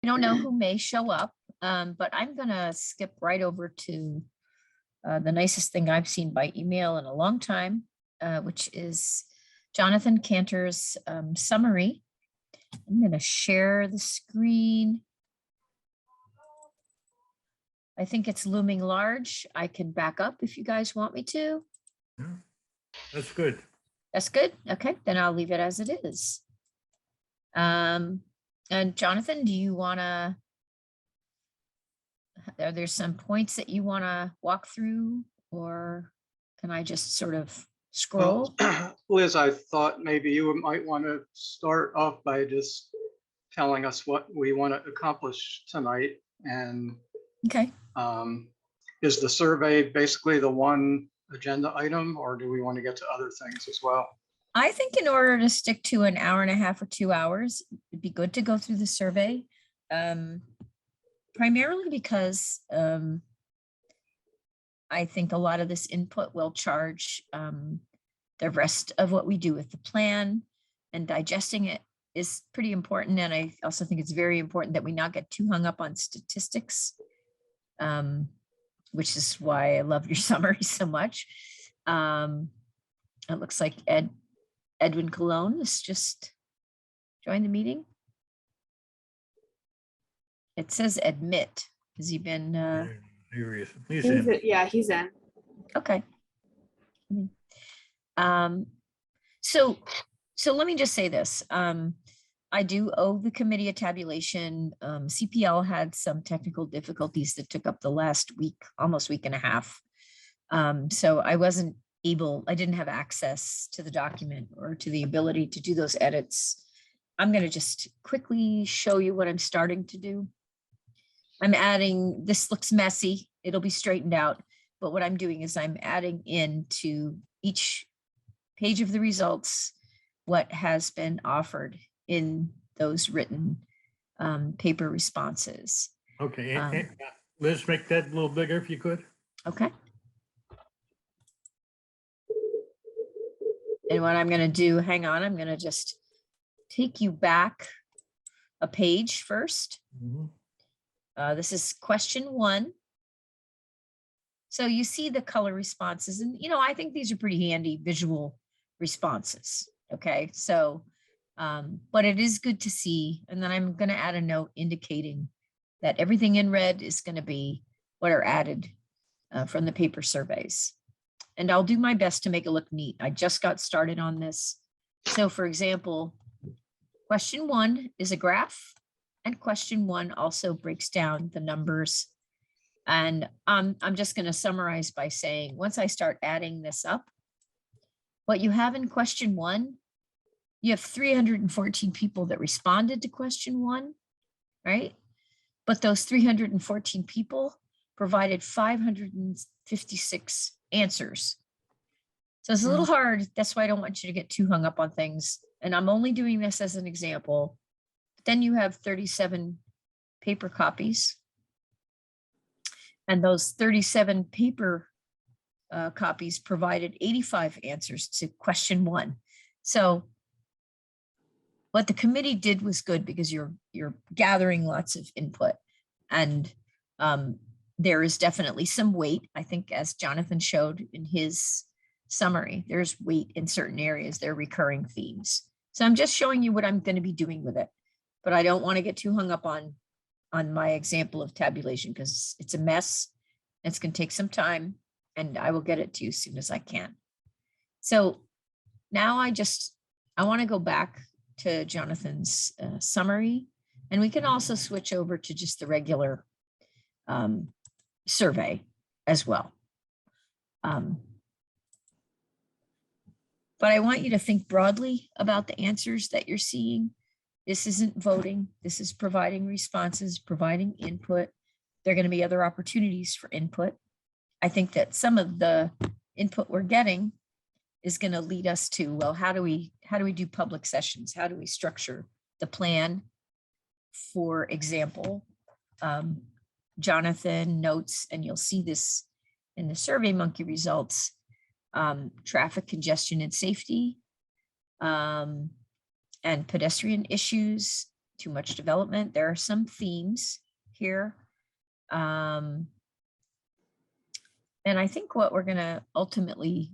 I don't know who may show up, but I'm gonna skip right over to the nicest thing I've seen by email in a long time, which is Jonathan Cantor's summary. I'm gonna share the screen. I think it's looming large. I can back up if you guys want me to. Yeah, that's good. That's good. Okay, then I'll leave it as it is. And Jonathan, do you wanna, are there some points that you wanna walk through, or can I just sort of scroll? Well, Liz, I thought maybe you might want to start off by just telling us what we want to accomplish tonight. And Okay. is the survey basically the one agenda item, or do we want to get to other things as well? I think in order to stick to an hour and a half or 2 hours, it'd be good to go through the survey. Primarily because I think a lot of this input will charge the rest of what we do with the plan, and digesting it is pretty important. And I also think it's very important that we not get too hung up on statistics, which is why I love your summary so much. It looks like Edwin Colon has just joined the meeting. It says admit. Has he been? Here he is. He's in. Yeah, he's in. Okay. So let me just say this. I do owe the committee a tabulation. CPL had some technical difficulties that took up the last week, almost week and a half. So I didn't have access to the document or to the ability to do those edits. I'm going to just quickly show you what I'm starting to do. I'm adding, this looks messy, it'll be straightened out, but what I'm doing is I'm adding into each page of the results what has been offered in those written paper responses. Okay, Liz, make that a little bigger if you could. Okay. And what I'm going to do, hang on, I'm going to just take you back a page first. Mhm. This is question 1. So you see the color responses, and I think these are pretty handy visual responses. Okay, so but it is good to see. And then I'm going to add a note indicating that everything in red is going to be what are added from the paper surveys. And I'll do my best to make it look neat. I just got started on this. So for example, question 1 is a graph, and question 1 also breaks down the numbers. And I'm just going to summarize by saying, once I start adding this up, what you have in question 1, you have 314 people that responded to question 1, right? But those 314 people provided 556 answers. So it's a little hard. That's why I don't want you to get too hung up on things. And I'm only doing this as an example. But then you have 37 paper copies. And those 37 paper copies provided 85 answers to question 1. So what the committee did was good, because you're gathering lots of input, and there is definitely some weight. I think, as Jonathan showed in his summary, there's weight in certain areas. They're recurring themes. So I'm just showing you what I'm going to be doing with it, but I don't want to get too hung up on my example of tabulation, because it's a mess. It's going to take some time, and I will get it to you as soon as I can. So now I want to go back to Jonathan's summary, and we can also switch over to just the regular survey as well. But I want you to think broadly about the answers that you're seeing. This isn't voting. This is providing responses, providing input. There are going to be other opportunities for input. I think that some of the input we're getting is going to lead us to, well, how do we do public sessions? How do we structure the plan? For example, Jonathan notes, and you'll see this in the SurveyMonkey results, traffic congestion and safety, and pedestrian issues, too much development. There are some themes here. And I think what we're gonna ultimately,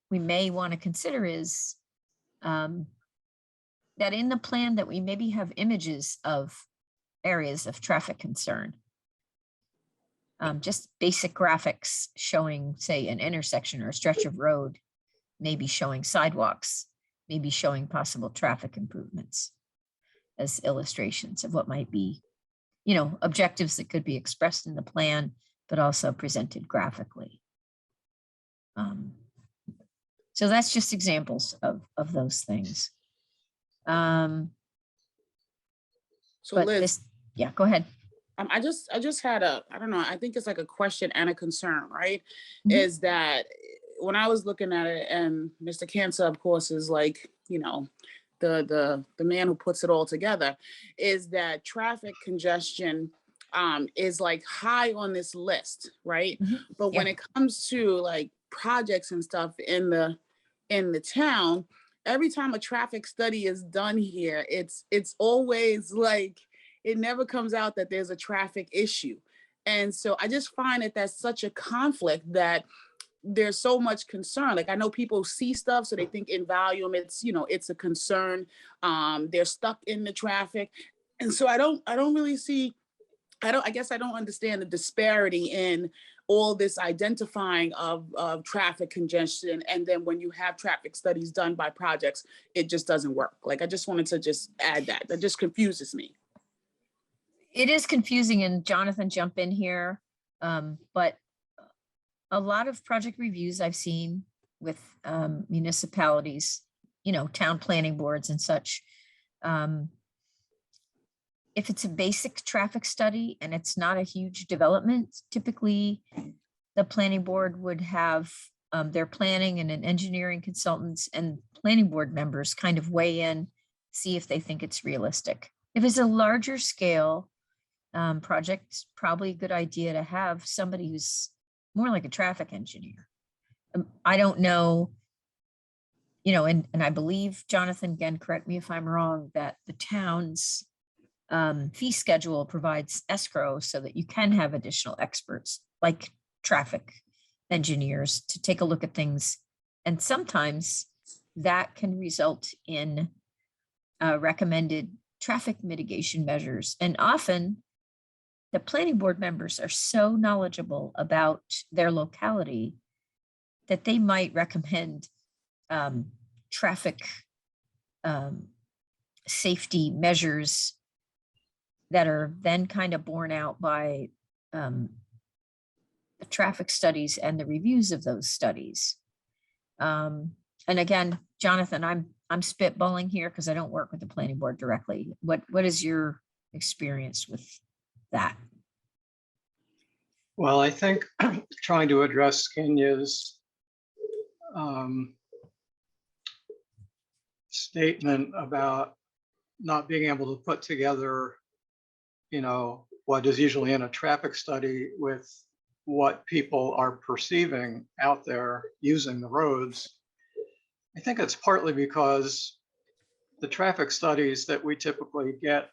we may want to consider is that in the plan that we maybe have images of areas of traffic concern. Just basic graphics showing, say, an intersection or a stretch of road, maybe showing sidewalks, maybe showing possible traffic improvements as illustrations of what might be, you know, objectives that could be expressed in the plan, but also presented graphically. So that's just examples of those things. So But Liz, this, yeah, go ahead. I just had I don't know, I think it's like a question and a concern, right? Mhm. Is that when I was looking at it, and Mr. Cancer, of course, is like, you know, the man who puts it all together, is that traffic congestion is like high on this list, right? Mhm. But when Yeah. it comes to like projects and stuff in the town, every time a traffic study is done here, it's always like, it never comes out that there's a traffic issue. And so I just find that that's such a conflict, that there's so much concern. Like, I know people see stuff, so they think in volume, it's, you know, it's a concern. They're stuck in the traffic. And so I don't really see, I guess I don't understand the disparity in all this identifying of traffic congestion. And then when you have traffic studies done by projects, it just doesn't work. Like, I just wanted to just add that. That just confuses me. It is confusing, and Jonathan, jump in here. But a lot of project reviews I've seen with municipalities, you know, town planning boards and such. If it's a basic traffic study and it's not a huge development, typically the planning board would have their planning and an engineering consultants and planning board members kind of weigh in, see if they think it's realistic. If it's a larger scale project, probably a good idea to have somebody who's more like a traffic engineer. I don't know, you know, and I believe, Jonathan, again, correct me if I'm wrong, that the town's fee schedule provides escrow so that you can have additional experts like traffic engineers to take a look at things. And sometimes that can result in recommended traffic mitigation measures. And often the planning board members are so knowledgeable about their locality that they might recommend traffic safety measures that are then kind of borne out by the traffic studies and the reviews of those studies. And again, Jonathan, I'm spitballing here because I don't work with the planning board directly. What is your experience with that? Well, I think trying to address Kenya's statement about not being able to put together, you know, what is usually in a traffic study with what people are perceiving out there using the roads. I think it's partly because the traffic studies that we typically get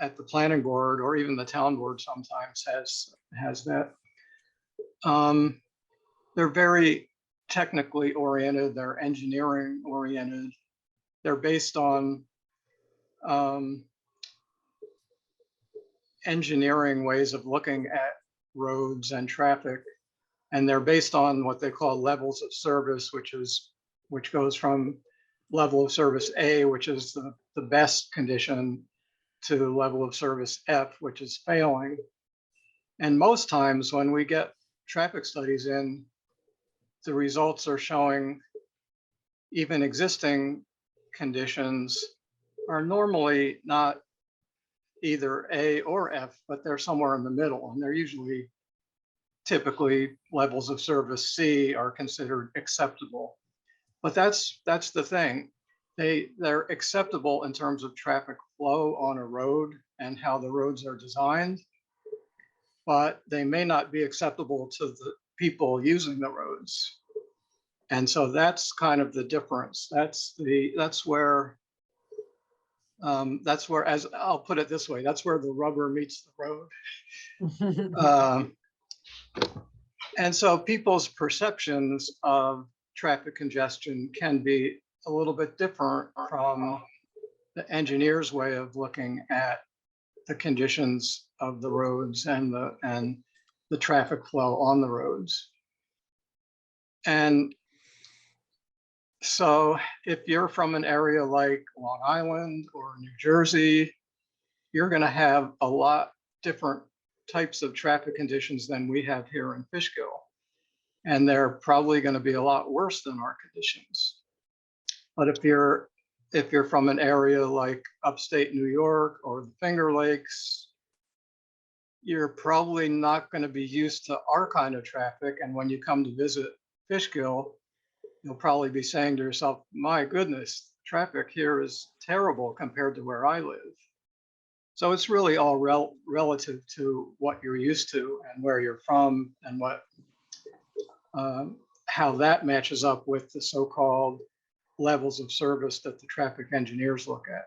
at the planning board, or even the town board sometimes has that. They're very technically oriented, they're engineering oriented. They're based on engineering ways of looking at roads and traffic. And they're based on what they call levels of service, which goes from level of service A, which is the best condition, to level of service F, which is failing. And most times when we get traffic studies in, the results are showing even existing conditions are normally not either A or F, but they're somewhere in the middle. And they're usually, typically, levels of service C are considered acceptable. But that's the thing. They're acceptable in terms of traffic flow on a road and how the roads are designed, but they may not be acceptable to the people using the roads. And so that's kind of the difference. That's where That's where, as I'll put it this way, that's where the rubber meets the road. Um, and so people's perceptions of traffic congestion can be a little bit different from the engineer's way of looking at the conditions of the roads and the traffic flow on the roads. And so if you're from an area like Long Island or New Jersey, you're going to have a lot different types of traffic conditions than we have here in Fishkill. And they're probably going to be a lot worse than our conditions. But if you're from an area like upstate New York or the Finger Lakes, you're probably not going to be used to our kind of traffic. And when you come to visit Fishkill, you'll probably be saying to yourself, my goodness, traffic here is terrible compared to where I live. So it's really all relative to what you're used to and where you're from and how that matches up with the so-called levels of service that the traffic engineers look at.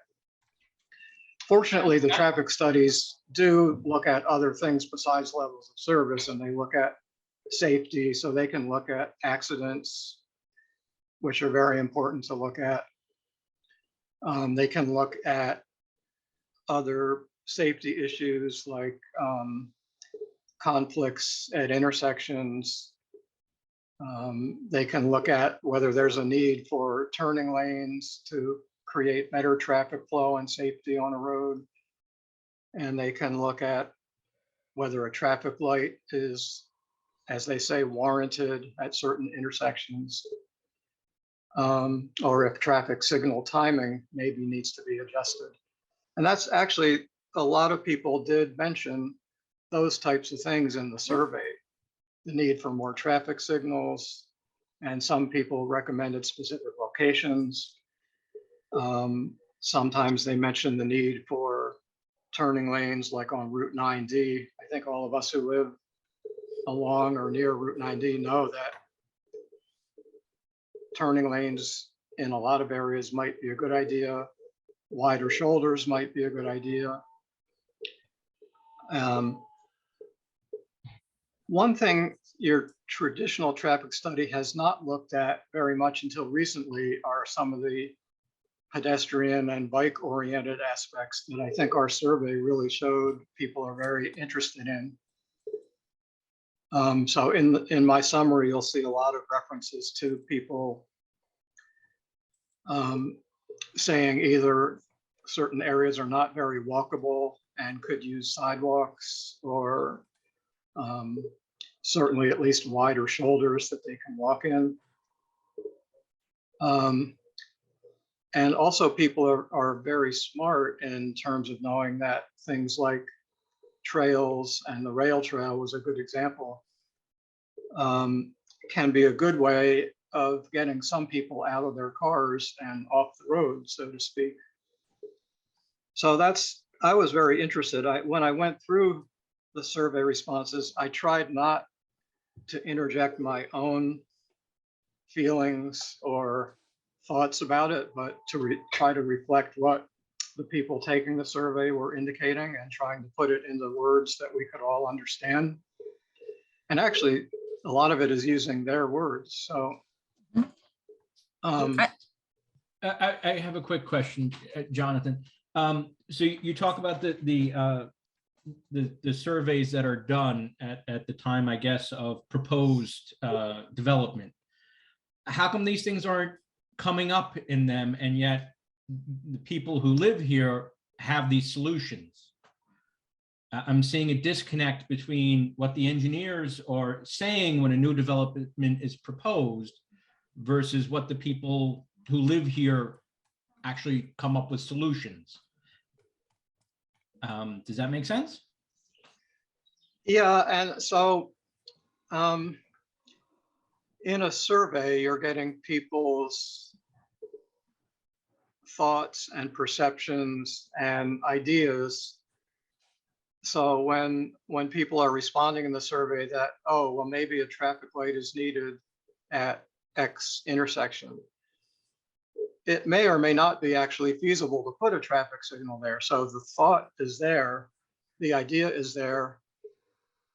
Fortunately, the traffic studies do look at other things besides levels of service, and they look at safety, so they can look at accidents, which are very important to look at. They can look at other safety issues like conflicts at intersections. They can look at whether there's a need for turning lanes to create better traffic flow and safety on a road. And they can look at whether a traffic light is, as they say, warranted at certain intersections, or if traffic signal timing maybe needs to be adjusted. And that's actually, a lot of people did mention those types of things in the survey, the need for more traffic signals, and some people recommended specific locations. Sometimes they mentioned the need for turning lanes like on Route 9D. I think all of us who live along or near Route 9D know that turning lanes in a lot of areas might be a good idea. Wider shoulders might be a good idea. One thing your traditional traffic study has not looked at very much until recently are some of the pedestrian and bike oriented aspects that I think our survey really showed people are very interested in. So in my summary, you'll see a lot of references to people saying either certain areas are not very walkable and could use sidewalks, or certainly at least wider shoulders that they can walk in. And also people are very smart in terms of knowing that things like trails, and the rail trail was a good example, can be a good way of getting some people out of their cars and off the road, so to speak. So I was very interested. When I went through the survey responses, I tried not to interject my own feelings or thoughts about it, but to try to reflect what the people taking the survey were indicating and trying to put it into words that we could all understand. And actually, a lot of it is using their words. So I have a quick question, Jonathan. So you talk about the surveys that are done at the time, I guess, of proposed development. How come these things aren't coming up in them, and yet the people who live here have these solutions? I'm seeing a disconnect between what the engineers are saying when a new development is proposed versus what the people who live here actually come up with solutions. Does that make sense? yeah, and so in a survey, you're getting people's thoughts and perceptions and ideas. So when people are responding in the survey that, oh, well, maybe a traffic light is needed at X intersection, it may or may not be actually feasible to put a traffic signal there. So the thought is there, the idea is there,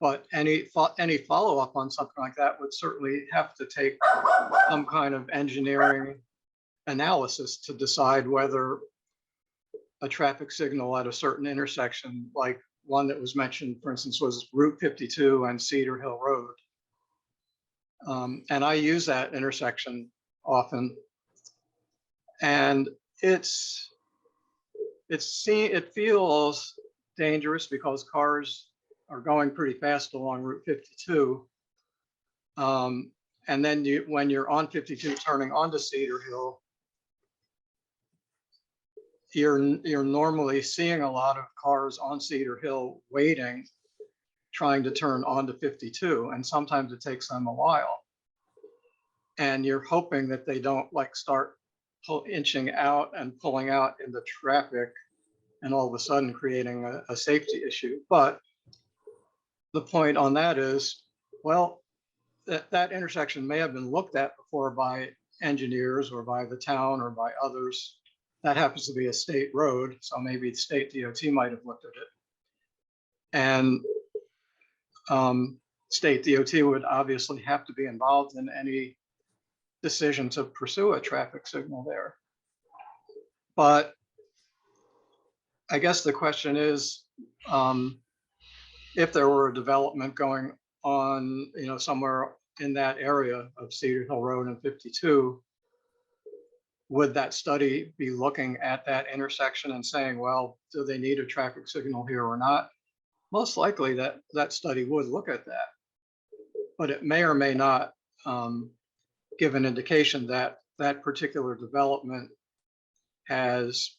but any follow-up on something like that would certainly have to take some kind of engineering analysis to decide whether a traffic signal at a certain intersection, like one that was mentioned, for instance, was Route 52 and Cedar Hill Road. And I use that intersection often. And it feels dangerous because cars are going pretty fast along Route 52. And then when you're on 52 turning onto Cedar Hill, you're normally seeing a lot of cars on Cedar Hill waiting, trying to turn onto 52, and sometimes it takes them a while. And you're hoping that they don't like start inching out and pulling out into traffic and all of a sudden creating a safety issue. But the point on that is, well, that intersection may have been looked at before by engineers or by the town or by others. That happens to be a state road, so maybe the state DOT might have looked at it. And state DOT would obviously have to be involved in any decision to pursue a traffic signal there. But I guess the question is, if there were a development going on, somewhere in that area of Cedar Hill Road and 52, would that study be looking at that intersection and saying, well, do they need a traffic signal here or not? Most likely that study would look at that, but it may or may not give an indication that that particular development has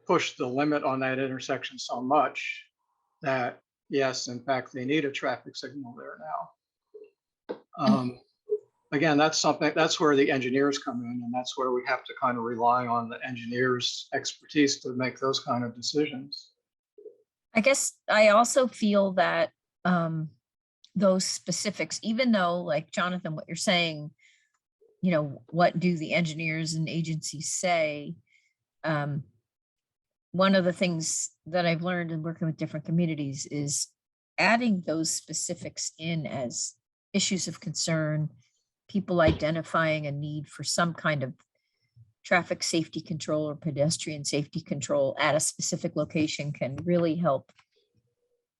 pushed the limit on that intersection so much that, yes, in fact, they need a traffic signal there now. Again, that's where the engineers come in, and that's where we have to kind of rely on the engineers' expertise to make those kind of decisions. I guess I also feel that those specifics, even though, like Jonathan, what you're saying, what do the engineers and agencies say? One of the things that I've learned in working with different communities is adding those specifics in as issues of concern, people identifying a need for some kind of traffic safety control or pedestrian safety control at a specific location can really help,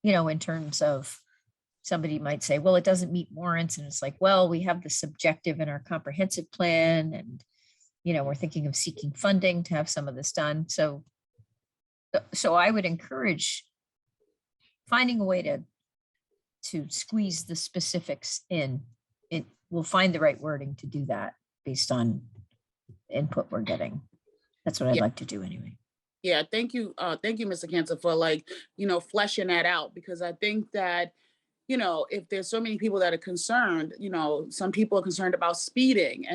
in terms of somebody might say, well, it doesn't meet warrants. And it's like, well, we have the subjective in our comprehensive plan. And, we're thinking of seeking funding to have some of this done. So I would encourage finding a way to squeeze the specifics in. We'll find the right wording to do that based on input we're getting. That's what I'd like to do anyway. Yeah, thank you, Mr. Cantor, for fleshing that out, because I think that, if there's so many people that are concerned, some people are concerned about speeding,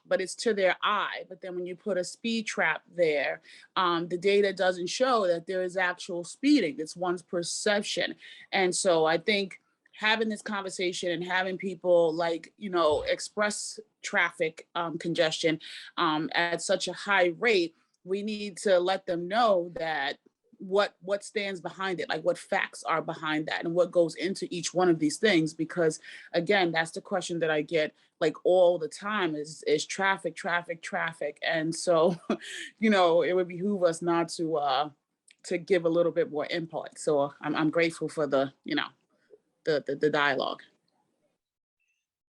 but it's to their eye. But then when you put a speed trap there, the data doesn't show that there is actual speeding. It's one's perception. And so I think having this conversation and having people express traffic congestion at such a high rate, we need to let them know that what stands behind it, like what facts are behind that and what goes into each one of these things. Because again, that's the question that I get all the time is traffic. And so, it would behoove us not to give a little bit more input. So I'm grateful for the dialogue.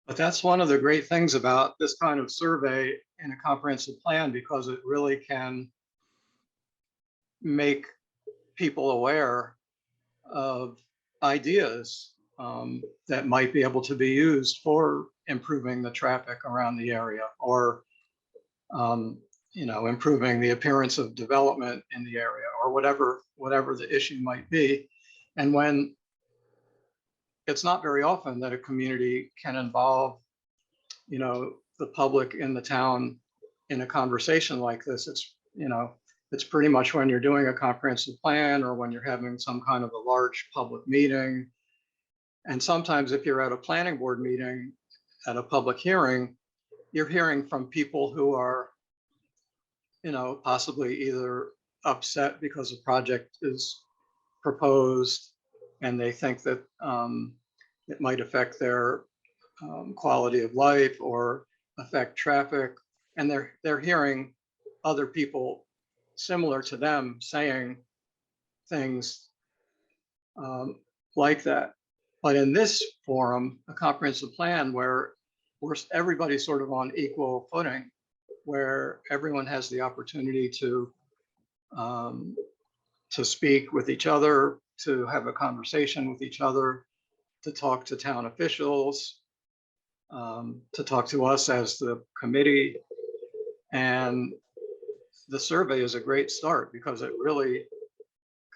But that's one of the great things about this kind of survey in a comprehensive plan, because it really can make people aware of ideas that might be able to be used for improving the traffic around the area, or improving the appearance of development in the area, or whatever the issue might be. And when it's not very often that a community can involve, the public in the town in a conversation like this. It's pretty much when you're doing a comprehensive plan or when you're having some kind of a large public meeting. And sometimes if you're at a planning board meeting, at a public hearing, you're hearing from people who are possibly either upset because a project is proposed and they think that it might affect their quality of life or affect traffic. And they're hearing other people similar to them saying things like that. But in this forum, a comprehensive plan where everybody's sort of on equal footing, where everyone has the opportunity to speak with each other, to have a conversation with each other, to talk to town officials, to talk to us as the committee. And the survey is a great start because it really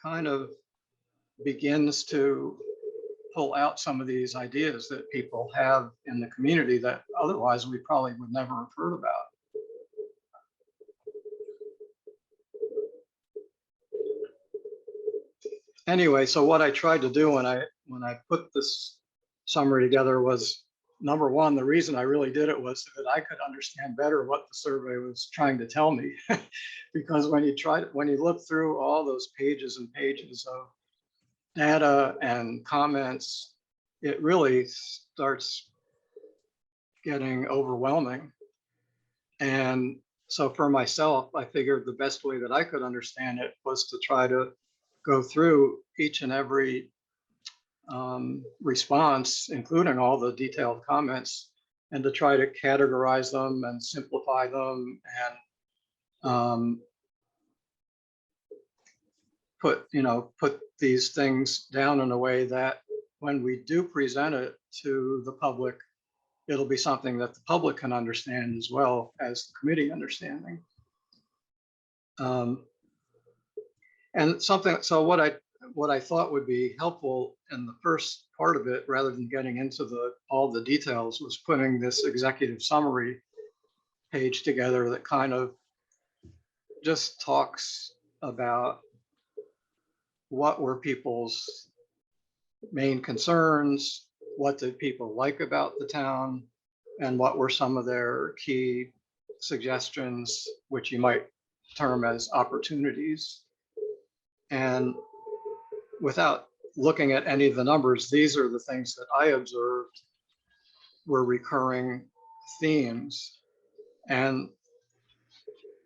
kind of begins to pull out some of these ideas that people have in the community that otherwise we probably would never have heard about. Anyway, so what I tried to do when I put this summary together was, number one, the reason I really did it was so that I could understand better what the survey was trying to tell me. Because when you look through all those pages and pages of data and comments, it really starts getting overwhelming. And so for myself, I figured the best way that I could understand it was to try to go through each and every response, including all the detailed comments, and to try to categorize them and simplify them and put these things down in a way that when we do present it to the public, it'll be something that the public can understand as well as the committee understanding. And so what I thought would be helpful in the first part of it, rather than getting into all the details, was putting this executive summary page together that kind of just talks about what were people's main concerns, what did people like about the town, and what were some of their key suggestions, which you might term as opportunities. And without looking at any of the numbers, these are the things that I observed were recurring themes. And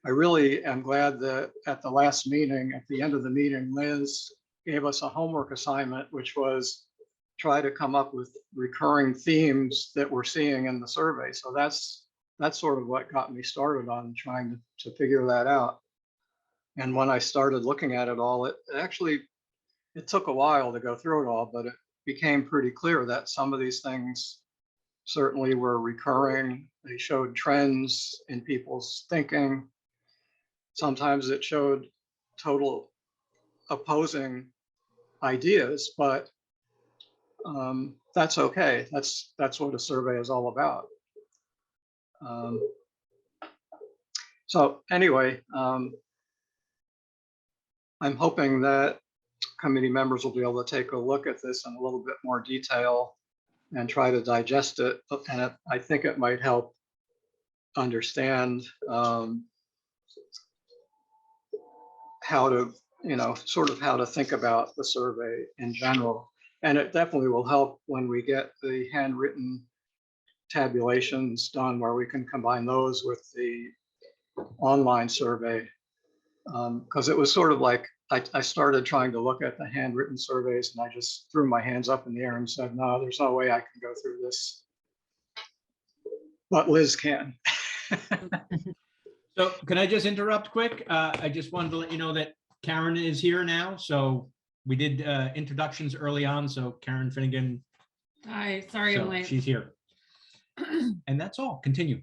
I really am glad that at the last meeting, at the end of the meeting, Liz gave us a homework assignment, which was try to come up with recurring themes that we're seeing in the survey. So that's sort of what got me started on trying to figure that out. And when I started looking at it all, it took a while to go through it all, but it became pretty clear that some of these things certainly were recurring. They showed trends in people's thinking. Sometimes it showed total opposing ideas, but that's okay. That's what a survey is all about. So anyway, I'm hoping that committee members will be able to take a look at this in a little bit more detail and try to digest it. And I think it might help understand how to, sort of how to think about the survey in general. And it definitely will help when we get the handwritten tabulations done, where we can combine those with the online survey. Because it was sort of like, I started trying to look at the handwritten surveys and I just threw my hands up in the air and said, no, there's no way I can go through this. But Liz can. So can I just interrupt quick? I just wanted to let you know that Karen is here now. So we did introductions early on. So Karen Finnegan. Hi, sorry I'm So late. she's here. And that's all. Continue.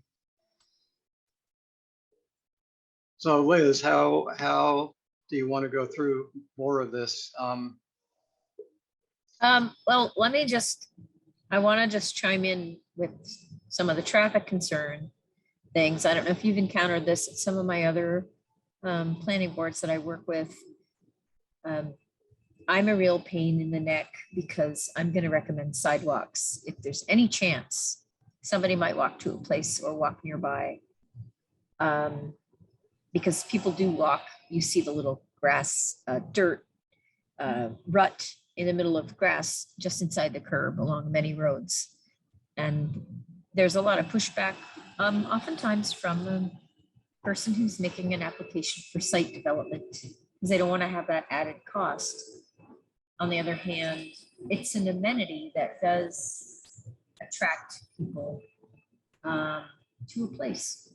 So Liz, how do you want to go through more of this? Well, I want to just chime in with some of the traffic concern things. I don't know if you've encountered this at some of my other planning boards that I work with. I'm a real pain in the neck because I'm going to recommend sidewalks. If there's any chance somebody might walk to a place or walk nearby. because people do walk, you see the little grass, dirt rut in the middle of grass just inside the curb along many roads. And there's a lot of pushback, oftentimes from the person who's making an application for site development, because they don't want to have that added cost. On the other hand, it's an amenity that does attract people to a place.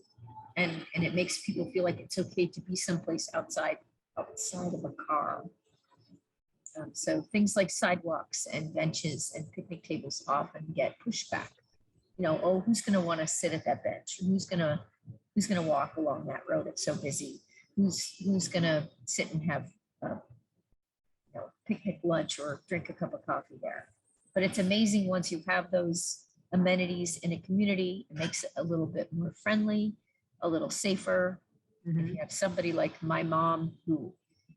And it makes people feel like it's okay to be someplace outside of a car. So things like sidewalks and benches and picnic tables often get pushback. You know, oh, who's going to want to sit at that bench? Who's going to walk along that road? It's so busy. Who's going to sit and have picnic lunch or drink a cup of coffee there? But it's amazing once you have those amenities in a community, it makes it a little bit more friendly, a little safer. If you have somebody like my mom who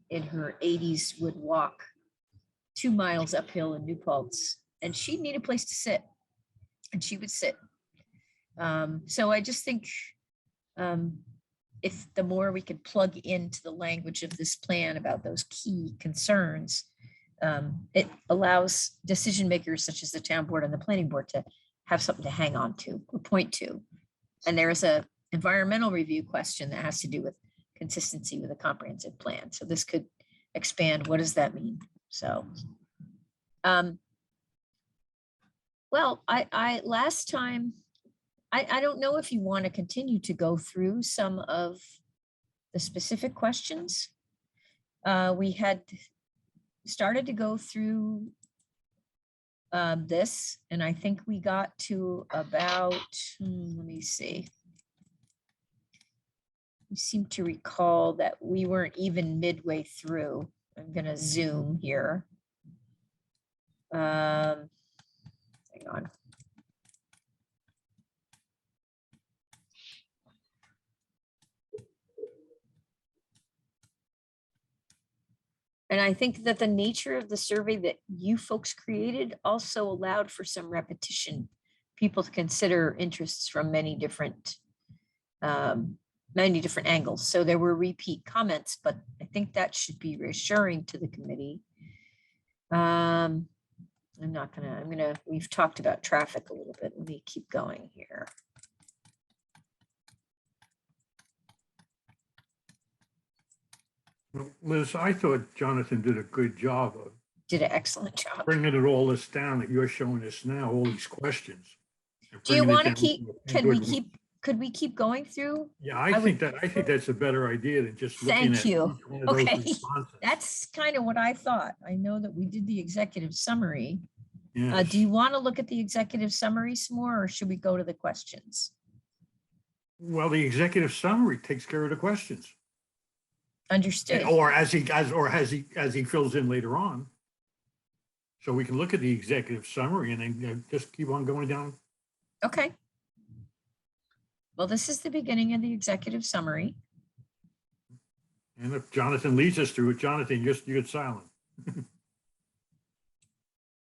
in her 80s would walk 2 miles uphill in New Paltz, and she'd need a place to sit, and she would sit. So I just think if the more we could plug into the language of this plan about those key concerns, it allows decision makers such as the town board and the planning board to have something to hang on to or point to. And there is a environmental review question that has to do with consistency with a comprehensive plan. So this could expand, what does that mean? So, well, I last time, I don't know if you want to continue to go through some of the specific questions. We had started to go through this, and I think we got to about, let me see. We seem to recall that we weren't even midway through. I'm going to zoom here. Hang on. And I think that the nature of the survey that you folks created also allowed for some repetition, people to consider interests from many different angles. So there were repeat comments, but I think that should be reassuring to the committee. We've talked about traffic a little bit. Let me keep going here. Well, Liz, I thought Jonathan did a good job of Did an excellent job. bringing it all this down that you're showing us now, all these questions. and Do you bringing it want to down keep, a could we keep going through? Yeah, I I would- think that's a better idea than just looking Thank at you. each one of those Okay. responses. That's kind of what I thought. I know that we did the executive summary. Yes. Do you want to look at the executive summary some more, or should we go to the questions? Well, the executive summary takes care of the questions. Understood. Or as he fills in later on. So we can look at the executive summary and then just keep on going down. Okay. Well, this is the beginning of the executive summary. And if Jonathan leads us through it, Jonathan, you get silent.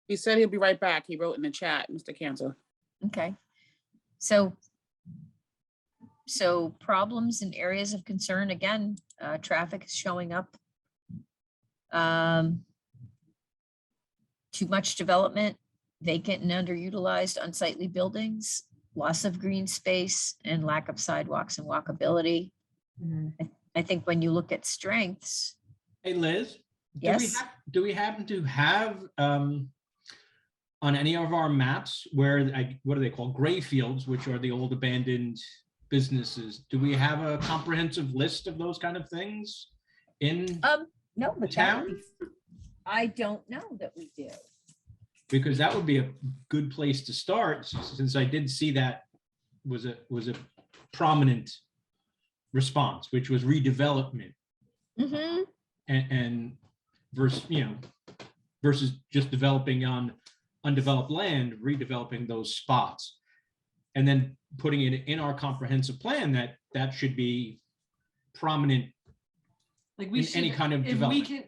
He said he'll be right back. He wrote in the chat, Mr. Cantor. Okay. So problems and areas of concern, again, traffic is showing up. Too much development, vacant and underutilized unsightly buildings, loss of green space, and lack of sidewalks and walkability. I think when you look at strengths. Hey, Liz? Yes. Do we happen to have on any of our maps where, what are they called? Gray fields, which are the old abandoned businesses. Do we have a comprehensive list of those kind of things in No, but town? I don't know that we do. Because that would be a good place to start, since I did see that was a prominent response, which was redevelopment. Mm-hmm. And versus just developing on undeveloped land, redeveloping those spots, and then putting it in our comprehensive plan that should be prominent Like we in should, any kind of if we development. can,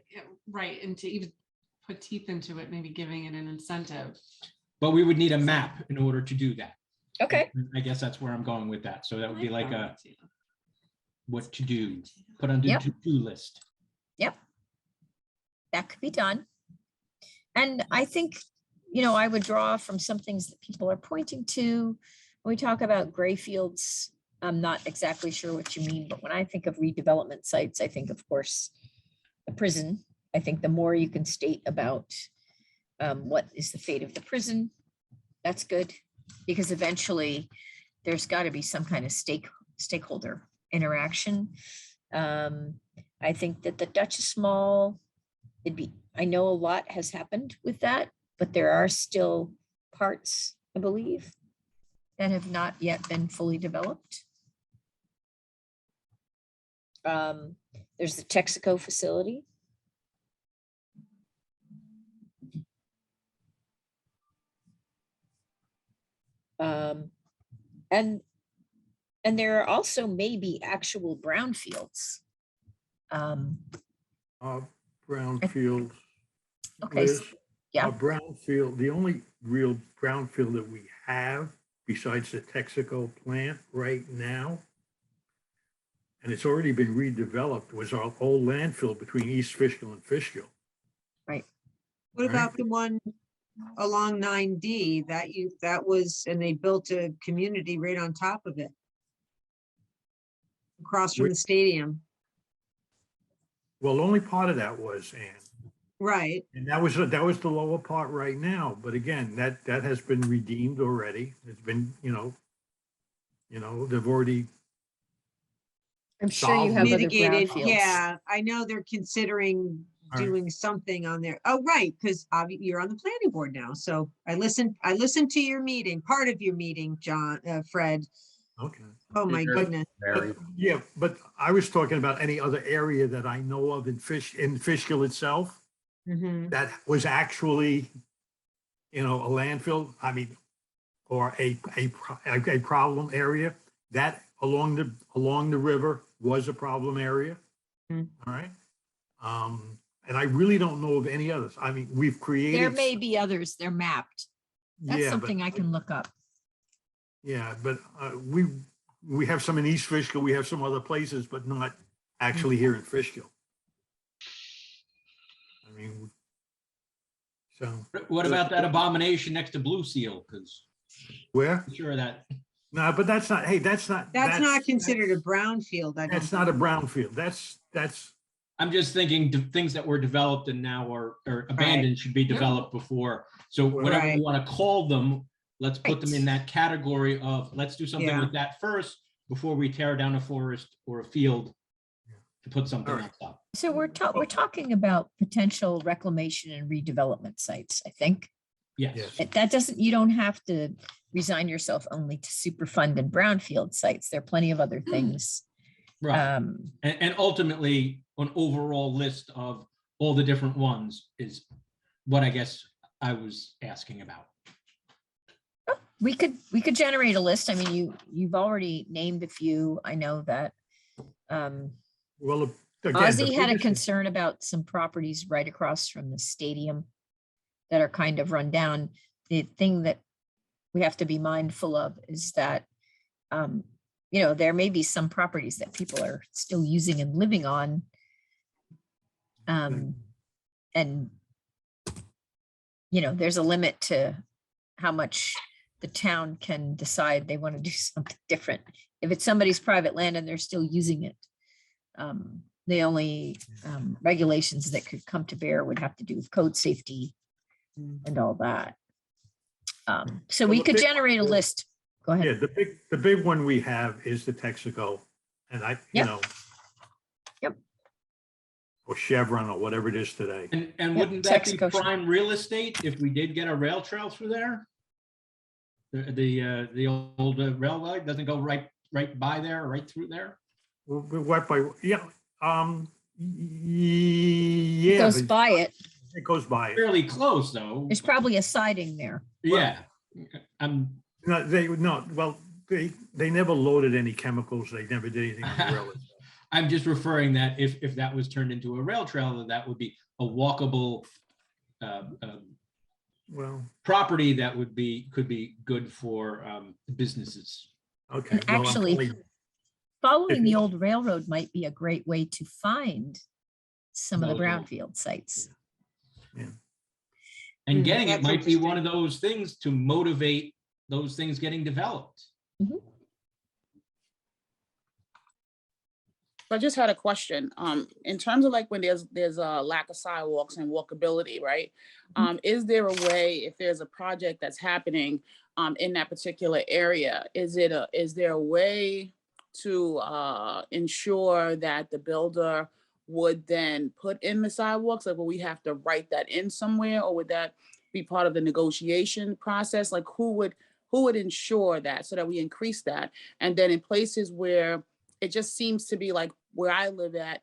right, and to even put teeth into it, maybe giving it an incentive. But we would need a map in order to do that. Okay. I guess that's where I'm going with that. So that would be like a what to do, put on the Yep. to-do list. Yep. That could be done. And I think, I would draw from some things that people are pointing to. When we talk about gray fields, I'm not exactly sure what you mean, but when I think of redevelopment sites, I think, of course, the prison. I think the more you can state about what is the fate of the prison, that's good, because eventually there's got to be some kind of stakeholder interaction. I think that the Duchess Mall, I know a lot has happened with that, but there are still parts, I believe, that have not yet been fully developed. There's the Texaco facility. And there are also maybe actual brownfields. Brownfield. Okay, Liz, yeah. Brownfield, the only real brownfield that we have besides the Texaco plant right now, and it's already been redeveloped, was our old landfill between East Fishkill and Fishkill. Right. What Right. about the one along 9D that was, and they built a community right on top of it? Across from the stadium, Well, only part of that was, Ann, right? and that was the lower part right now. But again, that has been redeemed already. It's been, they've already, I'm sure you Solve have other Mitigated, brownfields. yeah, I know they're considering All right. doing something on there. Oh, right, because you're on the planning board now, so I listened to your meeting, part of your meeting, John, Fred. okay. Oh, my But- goodness. Yeah, but I was talking about any other area that I know of in Fishkill itself Mhm. that was actually, a landfill. I mean, or a problem area that along the river was a problem area. Mm. All right. And I really don't know of any others. I mean, we've created. There may be others, they're mapped. That's Yeah, but- something I can look up. Yeah, but we have some in East Fishkill, we have some other places, but not actually here in Fishkill. I mean, so What about that abomination next to Blue Seal? Because where? I'm sure that, No, but that's not, hey, that's not. That's not considered a brownfield, I don't. That's not a brownfield. That's, I'm just thinking things that were developed and now are abandoned should be developed before. So whatever Right. we want to call them, let's put them in that category of, let's do something Yeah. with that first before we tear down a forest or a field to put something All right. else up. So we're talking about potential reclamation and redevelopment sites, I think. Yes. Yes. That doesn't, you don't have to resign yourself only to Superfund and brownfield sites. There are plenty of other things. Right. And And ultimately, an overall list of all the different ones is what I guess I was asking about. we could generate a list. I mean, you've already named a few. I know that well, again. the Ozzy had a biggest- concern about some properties right across from the stadium that are kind of run down. The thing that we have to be mindful of is that, there may be some properties that people are still using and living on. And, there's a limit to how much the town can decide they want to do something different. If it's somebody's private land and they're still using it, the only regulations that could come to bear would have to do with code safety and all that. So Well, we the could big- generate a list. Go Yeah, ahead. the big one we have is the Texaco, and Yep. Yep. or Chevron or whatever it is today. And Yep, wouldn't that be Texaco should- prime real estate if we did get a rail trail through there? The old railway doesn't go right by there, right through there? What by, yeah, It yeah, goes but by it. it goes by. Fairly close, though. There's probably a siding there. Yeah. Well, they never loaded any chemicals. They never did anything on the railroad. I'm just referring that if that was turned into a rail trail, then that would be a walkable Well, property that could be good for businesses. okay. And actually- following the you- old railroad might be a great way to find some of the Those old- brownfield sites. And getting it That's might be one interesting. of those things to motivate those things getting developed. I just had a question. In terms of like when there's a lack of sidewalks and walkability, right? Is there a way, if there's a project that's happening in that particular area, is there a way to ensure that the builder would then put in the sidewalks? Like, will we have to write that in somewhere, or would that be part of the negotiation process? Like, who would ensure that, so that we increase that? And then in places where it just seems to be like where I live at,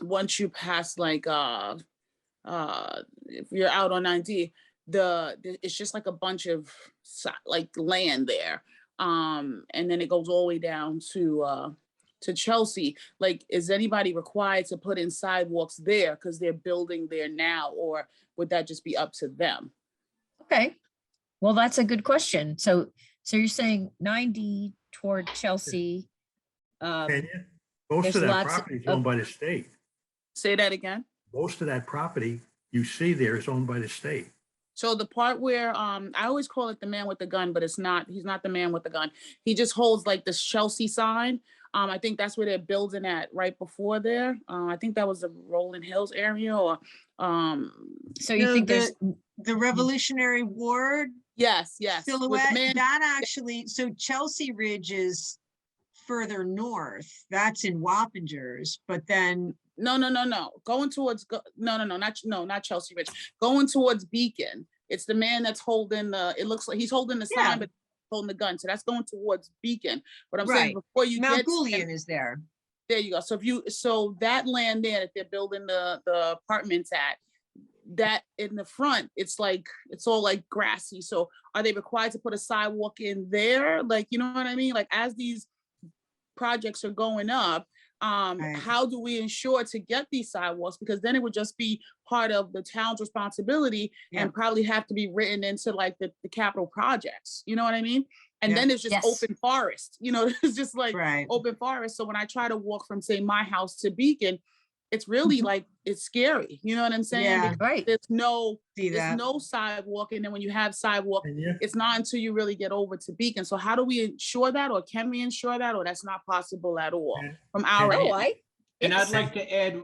once you pass like if you're out on 90, it's just like a bunch of like land there. And then it goes all the way down to Chelsea. Like, is anybody required to put in sidewalks there because they're building there now, or would that just be up to them? Okay, well, that's a good question. So you're saying 90 toward Chelsea. Kenya, most there's of that lots property is of- owned by the state. Say that again. Most of that property you see there is owned by the state. So the part where I always call it the man with the gun, but it's not. He's not the man with the gun. He just holds like this Chelsea sign. I think that's where they're building at right before there. I think that was the Rolling Hills area, or So you No, think there's, The Revolutionary Ward yes, with the silhouette, man. that actually, so Chelsea Ridge is further north. That's in Wappingers, but then, No. Going towards not Chelsea Ridge. Going towards Beacon. It's the man that's holding the. It looks like he's holding the Yeah. sign, but holding the gun. So that's going towards Beacon. But I'm Right. saying before you Mount get Goulian is there. there you go. So that land there that they're building the apartments at, that in the front, it's like it's all like grassy. So are they required to put a sidewalk in there? Like, you know what I mean? Like, as these projects are going up, Right. how do we ensure to get these sidewalks? Because then it would just be part of the town's responsibility Yeah. and probably have to be written into like the capital projects. You know what I mean? And Yeah. then it's just Yes. open forest. You know, it's just like Right. open forest. So when I try to walk from, say, my house to Beacon, it's really Mhm. like, it's scary. You know what I'm saying? Yeah. Because right, there's no See there's that? no sidewalk. And then when you have sidewalk, Kenya, it's not until you really get over to Beacon. So how do we ensure that, or can we ensure that, or that's not possible at all and- from our and- oh, end? And I'd it's- like to add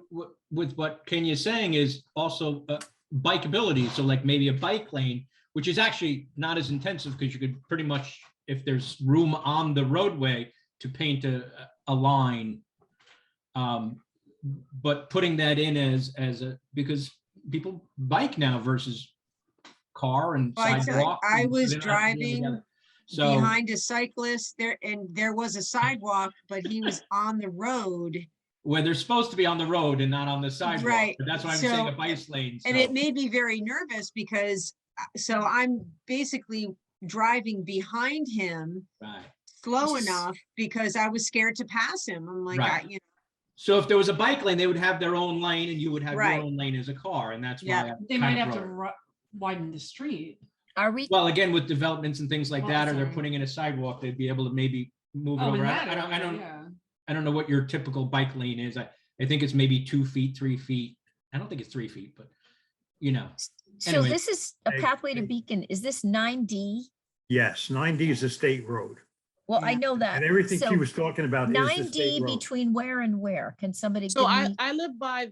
with what Kenya's saying is also bikeability. So like maybe a bike lane, which is actually not as intensive because you could pretty much, if there's room on the roadway, to paint a line. But putting that in as a, because people bike now versus car and I sidewalk. I and was they're not together. driving So, behind a cyclist there, and there was a sidewalk, but he was on the road. where they're supposed to be on the road and not on the sidewalk. Right. But that's why I'm saying a So- bike lane. And so- it made me very nervous because, so I'm basically driving behind him Right. slow enough because I was scared to pass him. I'm like, Right. you know, So if there was a bike lane, they would have their own lane and you would have your Right. own lane as a car. And that's Yeah. why. I They kind might of have to wrote it. widen the street. are we, Well, again, with developments and things like Well, that, or they're sorry. putting in a sidewalk, they'd be able to maybe move it Oh, in over. that I area, don't, yeah. I don't know what your typical bike lane is. I think it's maybe 2 feet, 3 feet. I don't think it's 3 feet, but you know, so anyway. this is a Hey, pathway to hey. Beacon. Is this 9D? Yes, 9D is a state road. Well, I Yeah. know that. And everything So she was talking about is the 9D state road. between where and where? Can somebody So give me? I live by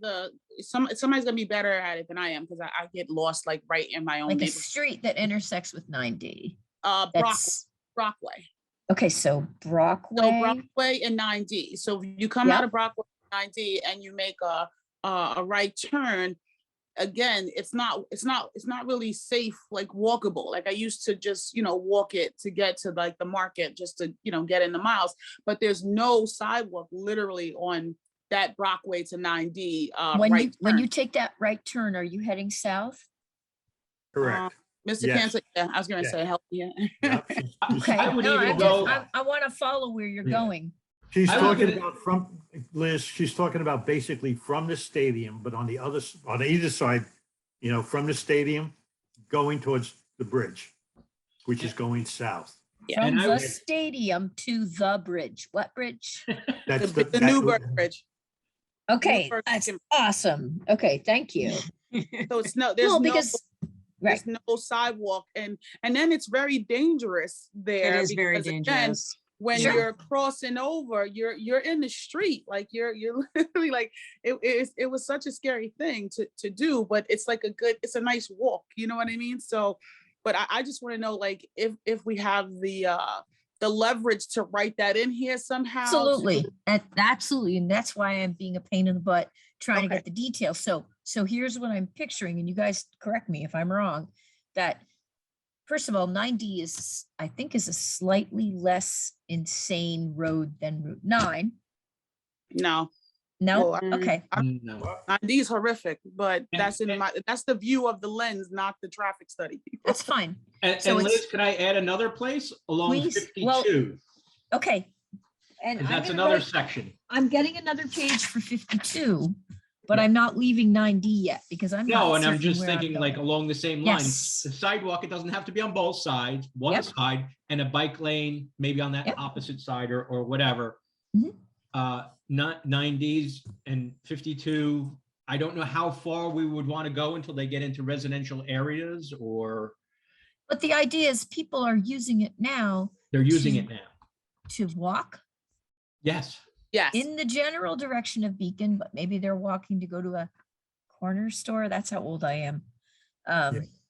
somebody's gonna be better at it than I am, because I get lost like right in my own Like a neighborhood. street that intersects with 9D. Brockway. That's, okay, so So Brockway, Brockway and 9D. So if you come out Yep. of Brockway 9D and you make a right turn, again, it's not really safe, like walkable. Like I used to just, walk it to get to like the market, just to, get in the miles. But there's no sidewalk literally on that Brockway to 9D when right you turn. take that right turn, are you heading south? Correct. Mr. yes. Cancer, yeah, I was gonna Yes. say help you. Yep, she's- Okay, I would no, even I just, go- I want to follow where you're Yeah. going. She's I would talking get it- about from, Liz, she's talking about basically from the stadium, but on the other, on either side, from the stadium, going towards the bridge, which is going south. Yeah. From And I the was- stadium to the bridge. What bridge? That's The that Newburgh would- Bridge. Okay, Newburgh that's Beacon. awesome. Okay, thank you. So it's no, there's Well, no, because, right, there's no sidewalk, and then it's very dangerous there. It is very because, again, dangerous. when Sure. you're crossing over, you're in the street, like you're literally like, it was such a scary thing to do, but it's like it's a nice walk, you know what I mean? So, but I just want to know, like, if we have the leverage to write that in here somehow. absolutely. Absolutely. And that's why I'm being a pain in the butt trying to Okay. get the details. So here's what I'm picturing, and you guys correct me if I'm wrong, that first of all, 9D is, I think, is a slightly less insane road than Route 9. No, No? Well, Okay. No. these horrific, but And- that's that's the view of the lens, not the traffic study. That's fine. And, So and it's- Liz, can I add another place along Please. Well, 52? Okay. And Because I'm that's gonna another write- section. I'm getting another page for 52, but I'm not leaving 9D yet because I'm not No, and I'm certain just where I'm thinking like going. along the same lines. Yes. The sidewalk, it doesn't have to be on both sides, one Yep. side and a bike lane, maybe on that Yep. opposite side or whatever. Mhm. Not 90s and 52. I don't know how far we would want to go until they get into residential areas, or But the idea is people are using it now they're using To- it now. to walk Yes. Yes. in the general direction of Beacon, but maybe they're walking to go to a corner store. That's how old I am.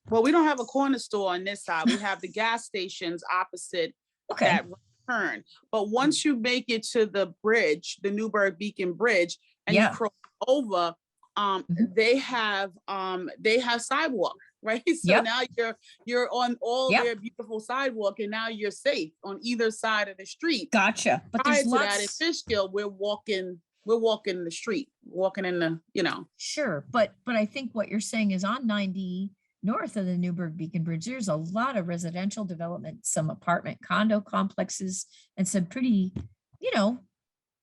Well, we don't have a corner store on this side. We have the gas stations opposite Okay, that turn. But once you make it to the bridge, the Newburgh Beacon Bridge, and Yeah. you cross over, Mhm. they have sidewalk, right? So Yep. now you're on all Yep. their beautiful sidewalk, and now you're safe on either side of the street. gotcha. But Prior there's to that, in lots, Fishkill, we're walking the street, walking in the, sure, but I think what you're saying is on 90 north of the Newburgh Beacon Bridge, there's a lot of residential development, some apartment condo complexes, and some pretty,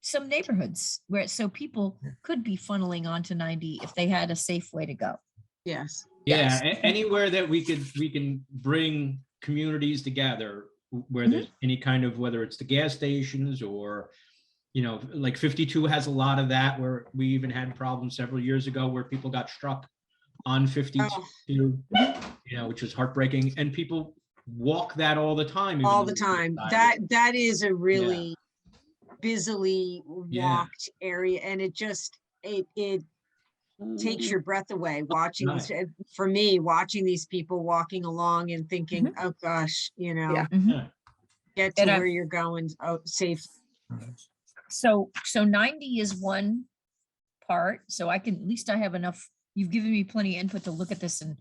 some neighborhoods where, so people could be funneling onto 90 if they had a safe way to go. yes. Yeah, Yes. anywhere that we can bring communities together where there's any kind of, whether it's the gas stations or, like 52 has a lot of that, where we even had problems several years ago where people got struck on 52, which was heartbreaking. And people walk that all the time. even All though the they're time. sidewalk. That is a really busily Yeah. walked area, and it just, it takes Mhm. your breath away watching Right. this, for me, watching these people walking along and thinking, oh gosh, Yeah. get to And where you're going, safe. So 90 is one part, so I can, at least I have enough, you've given me plenty of input to look at this and,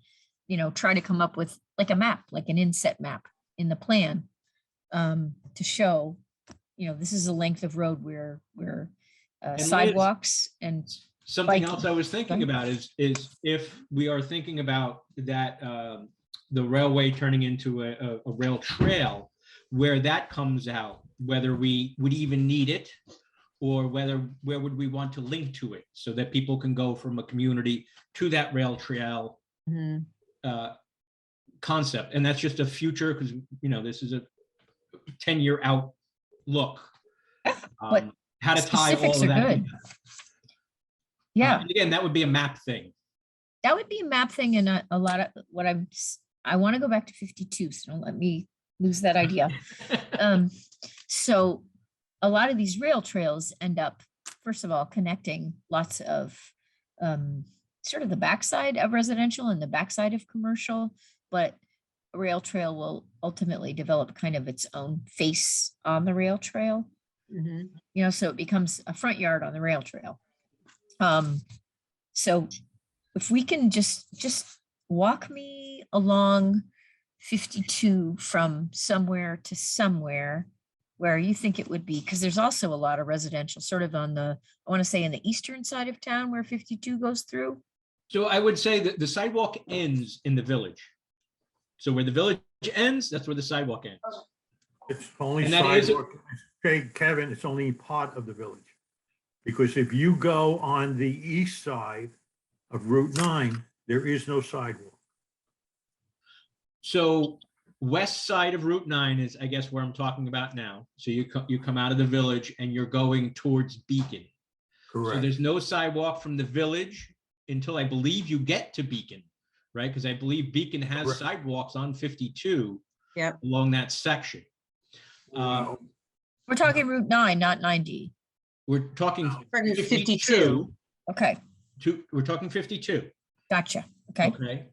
try to come up with like a map, like an inset map in the plan, to show, this is the length of road where Liz- sidewalks and, Something Biking. else I was thinking about is if we are thinking about that, the railway turning into a rail trail, where that comes out, whether we would even need it, or where would we want to link to it so that people can go from a community to that rail trail Mhm. concept. And that's just a future, because, this is a 10-year out look. but How to tie all specifics of are that good. together. yeah, And again, that would be a map thing. that would be a map thing, and a lot of what I want to go back to 52, so don't let me lose that idea. So a lot of these rail trails end up, first of all, connecting lots of sort of the backside of residential and the backside of commercial, but a rail trail will ultimately develop kind of its own face on the rail trail. Mhm. So it becomes a front yard on the rail trail. So if we can just walk me along 52 from somewhere to somewhere where you think it would be, because there's also a lot of residential sort of on the, I want to say in the eastern side of town where 52 goes through. So I would say that the sidewalk ends in the village. So where the village ends, that's where the sidewalk ends. It's only And that is- sidewalk, Kevin, it's only part of the village. Because if you go on the east side of Route 9, there is no sidewalk. So west side of Route 9 is, I guess, where I'm talking about now. So you come out of the village and you're going towards Beacon. So Correct. there's no sidewalk from the village until I believe you get to Beacon, right? Because I believe Beacon has Correct. sidewalks on 52 Yep. along that section. Wow. We're talking Route 9, not 9D. We're talking Talking 52. Okay, We're talking 52. gotcha. Okay, Okay.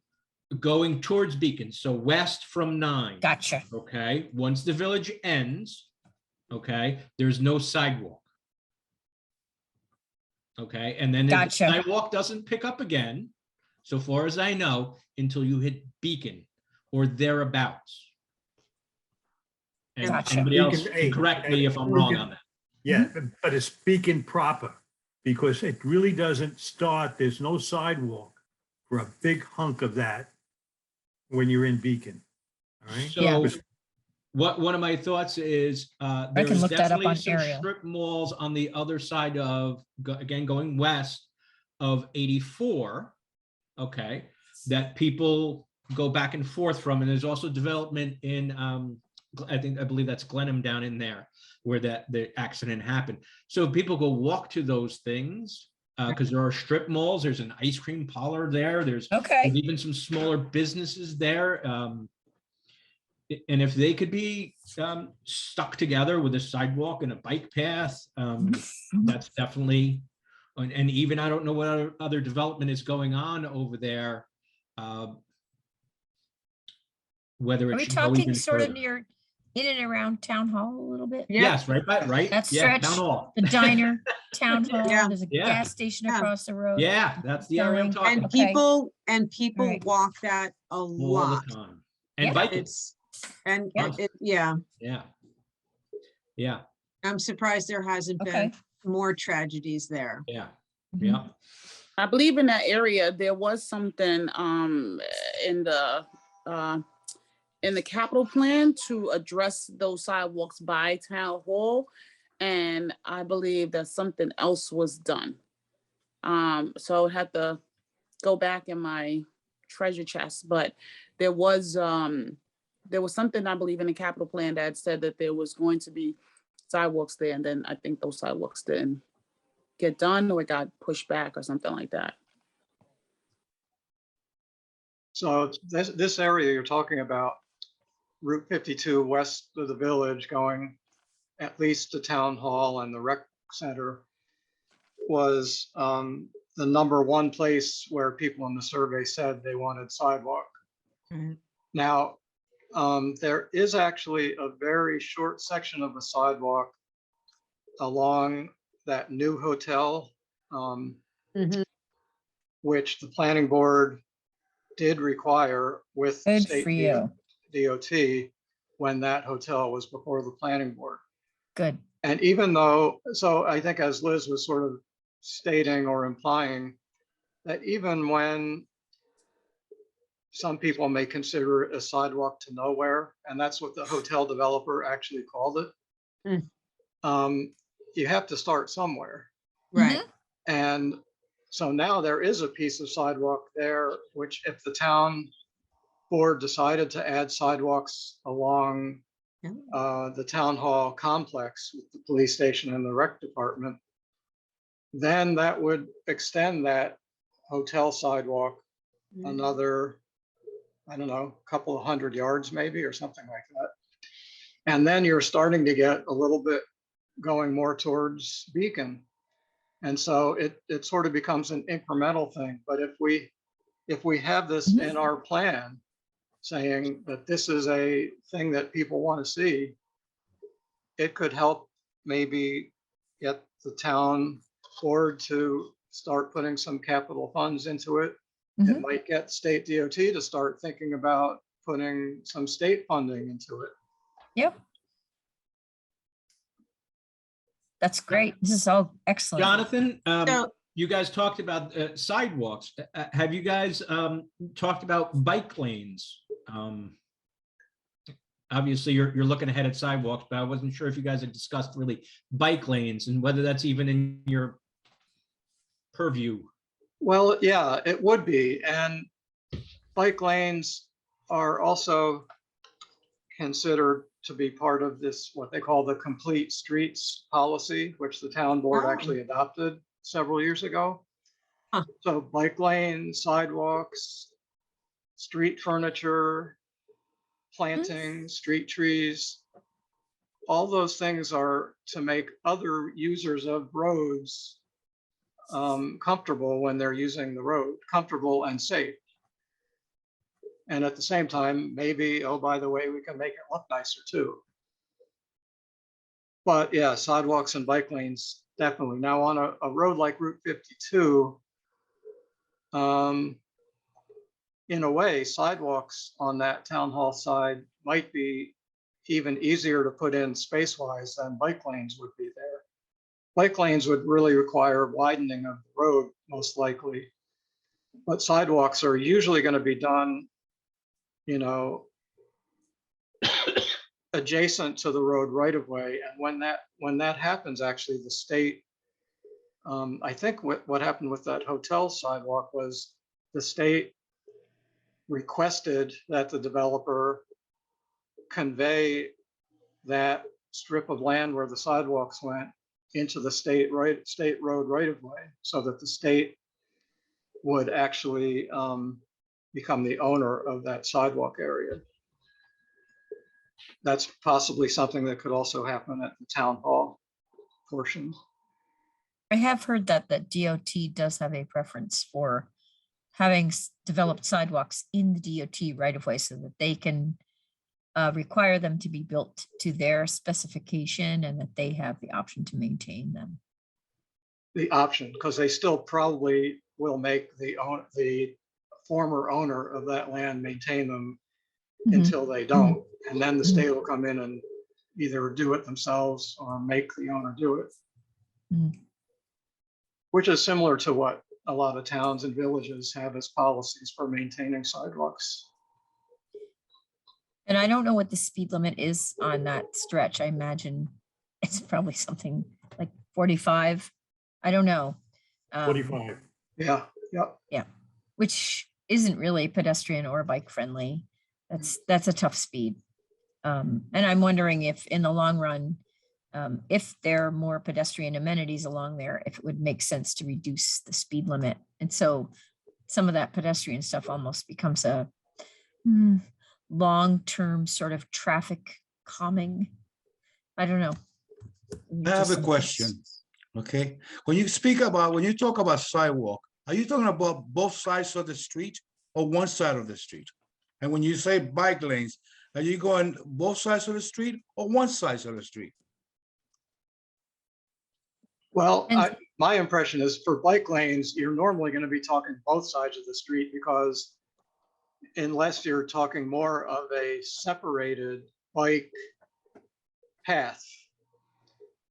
Going towards Beacon. So west from 9. gotcha. Okay. Once the village ends, okay, there's no sidewalk. Okay. And then the Gotcha. sidewalk doesn't pick up again, so far as I know, until you hit Beacon or thereabouts. And Gotcha. somebody else Beacon, can hey, correct me if I'm Beacon- wrong on that. Yeah, but it's Beacon proper, because it really doesn't start, there's no sidewalk for a big hunk of that when you're in Beacon. All right? Yeah. So one of my thoughts is there can is look that up definitely on some aerial. strip malls on the other side of, again, going west of 84, okay, that people go back and forth from. And there's also development in, I believe that's Glenham down in there where the accident happened. So people go walk to those things because there are strip malls. There's an ice cream parlor there. There's Okay, even some smaller businesses there. And if they could be stuck together with a sidewalk and a bike path, that's definitely, and even I don't know what other development is going on over there. Whether are it we should go talking even sort of further. near, in and around Town Hall a little bit? Yeah. Yes, right. That Yeah, stretch, Town Hall. the diner, Town Hall, Yeah. there's a Yeah. gas station Yeah. across the road. Yeah, that's the area I'm Going- talking And about Okay. people Right. walk that a all lot. the time. And Yeah. biking. It's, and Yeah. yeah, Yeah. Yeah, I'm surprised there hasn't Okay. been more tragedies there. yeah, Mhm. yeah. I believe in that area, there was something in the capital plan to address those sidewalks by town hall. And I believe that something else was done. So I had to go back in my treasure chest, but there was something I believe in the capital plan that said that there was going to be sidewalks there. And then I think those sidewalks didn't get done or it got pushed back or something like that. So this area you're talking about, Route 52 west of the village going at least to Town Hall and the rec center was the number one place where people in the survey said they wanted sidewalk. Mhm. Now, there is actually a very short section of a sidewalk along that new hotel, Mhm. which the planning board did require with Good state for you. DOT when that hotel was before the planning board. Good. And even though, so I think as Liz was sort of stating or implying, that even when some people may consider it a sidewalk to nowhere, and that's what the hotel developer actually called it, you have to start somewhere. Right. And so now there is a piece of sidewalk there, which if the town board decided to add sidewalks along Yeah. the town hall complex with the police station and the rec department, then that would extend that hotel sidewalk another, I don't know, couple of 100 yards maybe, or something like that. And then you're starting to get a little bit going more towards Beacon. And so it sort of becomes an incremental thing. But if we have this in our plan, saying that this is a thing that people want to see, it could help maybe get the town board to start putting some capital funds into it. It Mhm. might get state DOT to start thinking about putting some state funding into it. Yep. That's great. This is all excellent. Jonathan, So- you guys talked about sidewalks. Have you guys talked about bike lanes? Obviously, you're looking ahead at sidewalks, but I wasn't sure if you guys had discussed really bike lanes and whether that's even in your purview. Well, yeah, it would be. And bike lanes are also considered to be part of this, what they call the complete streets policy, which the town board Oh. actually adopted several years ago. Huh. So bike lanes, sidewalks, street furniture, planting, street trees, all those things are to make other users of roads comfortable when they're using the road, comfortable and safe. And at the same time, maybe, oh, by the way, we can make it look nicer too. But yeah, sidewalks and bike lanes, definitely. Now on a road like Route 52, in a way, sidewalks on that town hall side might be even easier to put in space-wise than bike lanes would be there. Bike lanes would really require widening of the road, most likely. But sidewalks are usually going to be done, you know, adjacent to the road right of way. And when that happens, actually, the state, I think what happened with that hotel sidewalk was the state requested that the developer convey that strip of land where the sidewalks went into the state road right of way, so that the state would actually become the owner of that sidewalk area. That's possibly something that could also happen at the town hall portion. I have heard that the DOT does have a preference for having developed sidewalks in the DOT right of way so that they can require them to be built to their specification and that they have the option to maintain them. The option, because they still probably will make the former owner of that land maintain them until they don't. And then the state will come in and either do it themselves or make the owner do it. Which is similar to what a lot of towns and villages have as policies for maintaining sidewalks. And I don't know what the speed limit is on that stretch. I imagine it's probably something like 45. I don't know. 45. Yeah, yeah. Which isn't really pedestrian or bike friendly. That's a tough speed. And I'm wondering if in the long run, if there are more pedestrian amenities along there, if it would make sense to reduce the speed limit. And so some of that pedestrian stuff almost becomes a long-term sort of traffic calming. I don't know. I have a question. Okay. When you talk about sidewalk, are you talking about both sides of the street or one side of the street? And when you say bike lanes, are you going both sides of the street or one side of the street? Well, And- my impression is for bike lanes, you're normally going to be talking both sides of the street, because unless you're talking more of a separated bike path.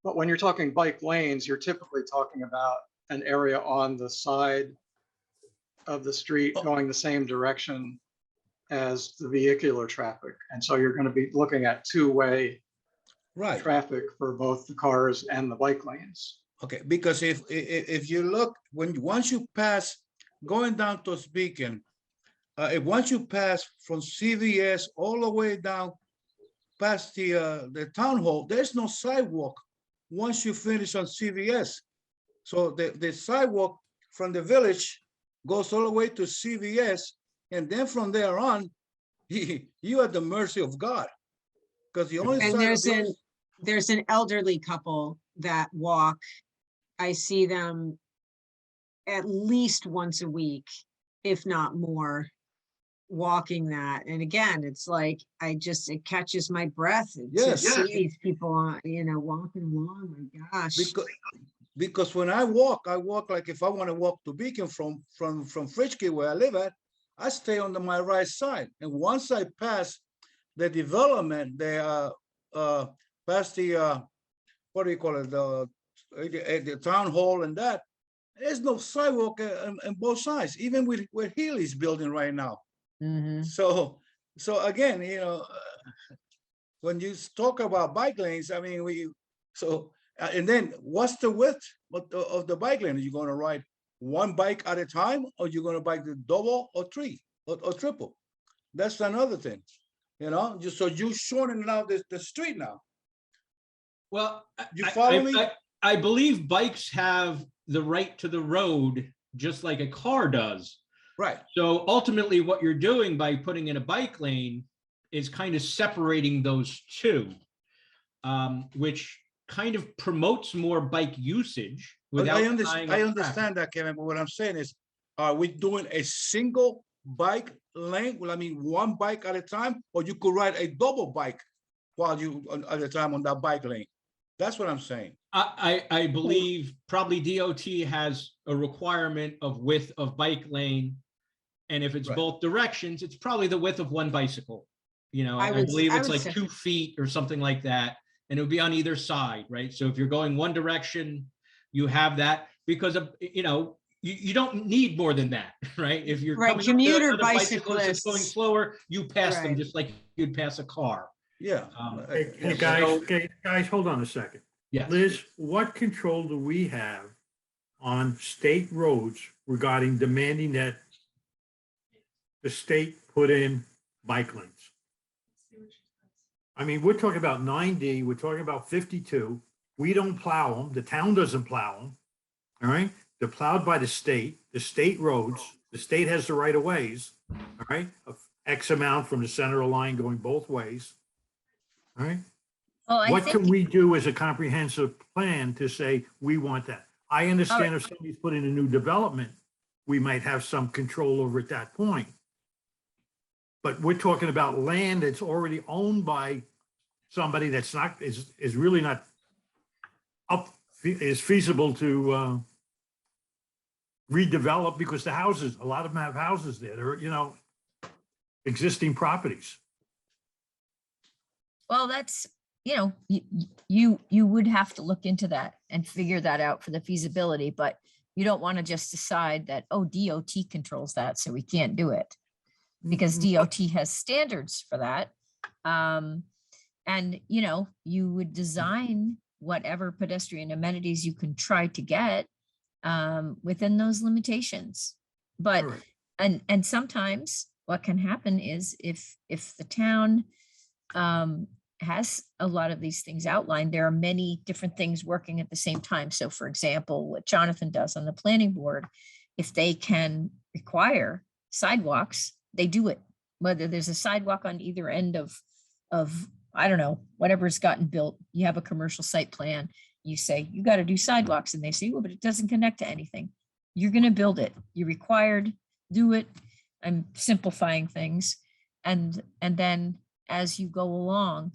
But when you're talking bike lanes, you're typically talking about an area on the side of the street going the same direction as the vehicular traffic. And so you're going to be looking at two-way Right. traffic for both the cars and the bike lanes. Okay, because if you look, once you pass going down to Beacon, once you pass from CVS all the way down past the town hall, there's no sidewalk once you finish on CVS. So the sidewalk from the village goes all the way to CVS, and then from there on, you are at the mercy of God, because the only And there's an elderly couple that walk. I see them at least once a week, if not more, walking that. And again, it's like, it catches my breath to Yes. see these people, walking along. My gosh. because when I walk like if I want to walk to Beacon from Fishkill, where I live at, I stay on my right side. And once I pass the development, past the what do you call it, the town hall and that, there's no sidewalk on both sides, even with where Healy's building right now. So again, when you talk about bike lanes, I mean, and then what's the width of the bike lane? Are you going to ride one bike at a time, or you're going to bike the double or three or triple? That's another thing. You know, just so you shortening out the street now. Well, You follow me? I believe bikes have the right to the road, just like a car does. Right. So ultimately, what you're doing by putting in a bike lane is kind of separating those two, which kind of promotes more bike usage without tying up I traffic. understand that, Kevin, but what I'm saying is, are we doing a single bike lane? Well, I mean, one bike at a time, or you could ride a double bike while you at a time on that bike lane. That's what I'm saying. I believe probably DOT has a requirement of width of bike lane. And if it's Right. both directions, it's probably the width of one bicycle. You know, I I would- believe I it's would like say- 2 feet or something like that. And it would be on either side, right? So if you're going one direction, you have that because of, you know, you don't need more than that, right? If you're Right, coming up to commuter another bicyclist that's going bicyclists. slower, you pass them Right. just like you'd pass a car. Yeah. Hey, Yeah, guys, so- okay, guys, hold on a second. Yes. Liz, what control do we have on state roads regarding demanding that the state put in bike lanes? I mean, we're talking about 9D, we're talking about 52. We don't plow them, the town doesn't plow them, all right? They're plowed by the state roads, the state has the right of ways, all right? Of X amount from the center of line going both ways, all right? Well, I What can think, we do as a comprehensive plan to say, we want that? I understand if somebody's putting a new development, we might have some control over at that point. But we're talking about land that's already owned by somebody that's not, is really not is feasible to redevelop because the houses, a lot of them have houses there, they're, you know, existing properties. well, that's, you know, you would have to look into that and figure that out for the feasibility, but you don't want to just decide that, oh, DOT controls that, so we can't do it. Because DOT has standards for that. And, you know, you would design whatever pedestrian amenities you can try to get within those limitations. But, All right. and sometimes what can happen is if the town has a lot of these things outlined, there are many different things working at the same time. So for example, what Jonathan does on the planning board, if they can require sidewalks, they do it. Whether there's a sidewalk on either end of, I don't know, whatever's gotten built, you have a commercial site plan, you say, you got to do sidewalks. And they say, well, but it doesn't connect to anything. You're going to build it. You're required, do it. I'm simplifying things. And then as you go along,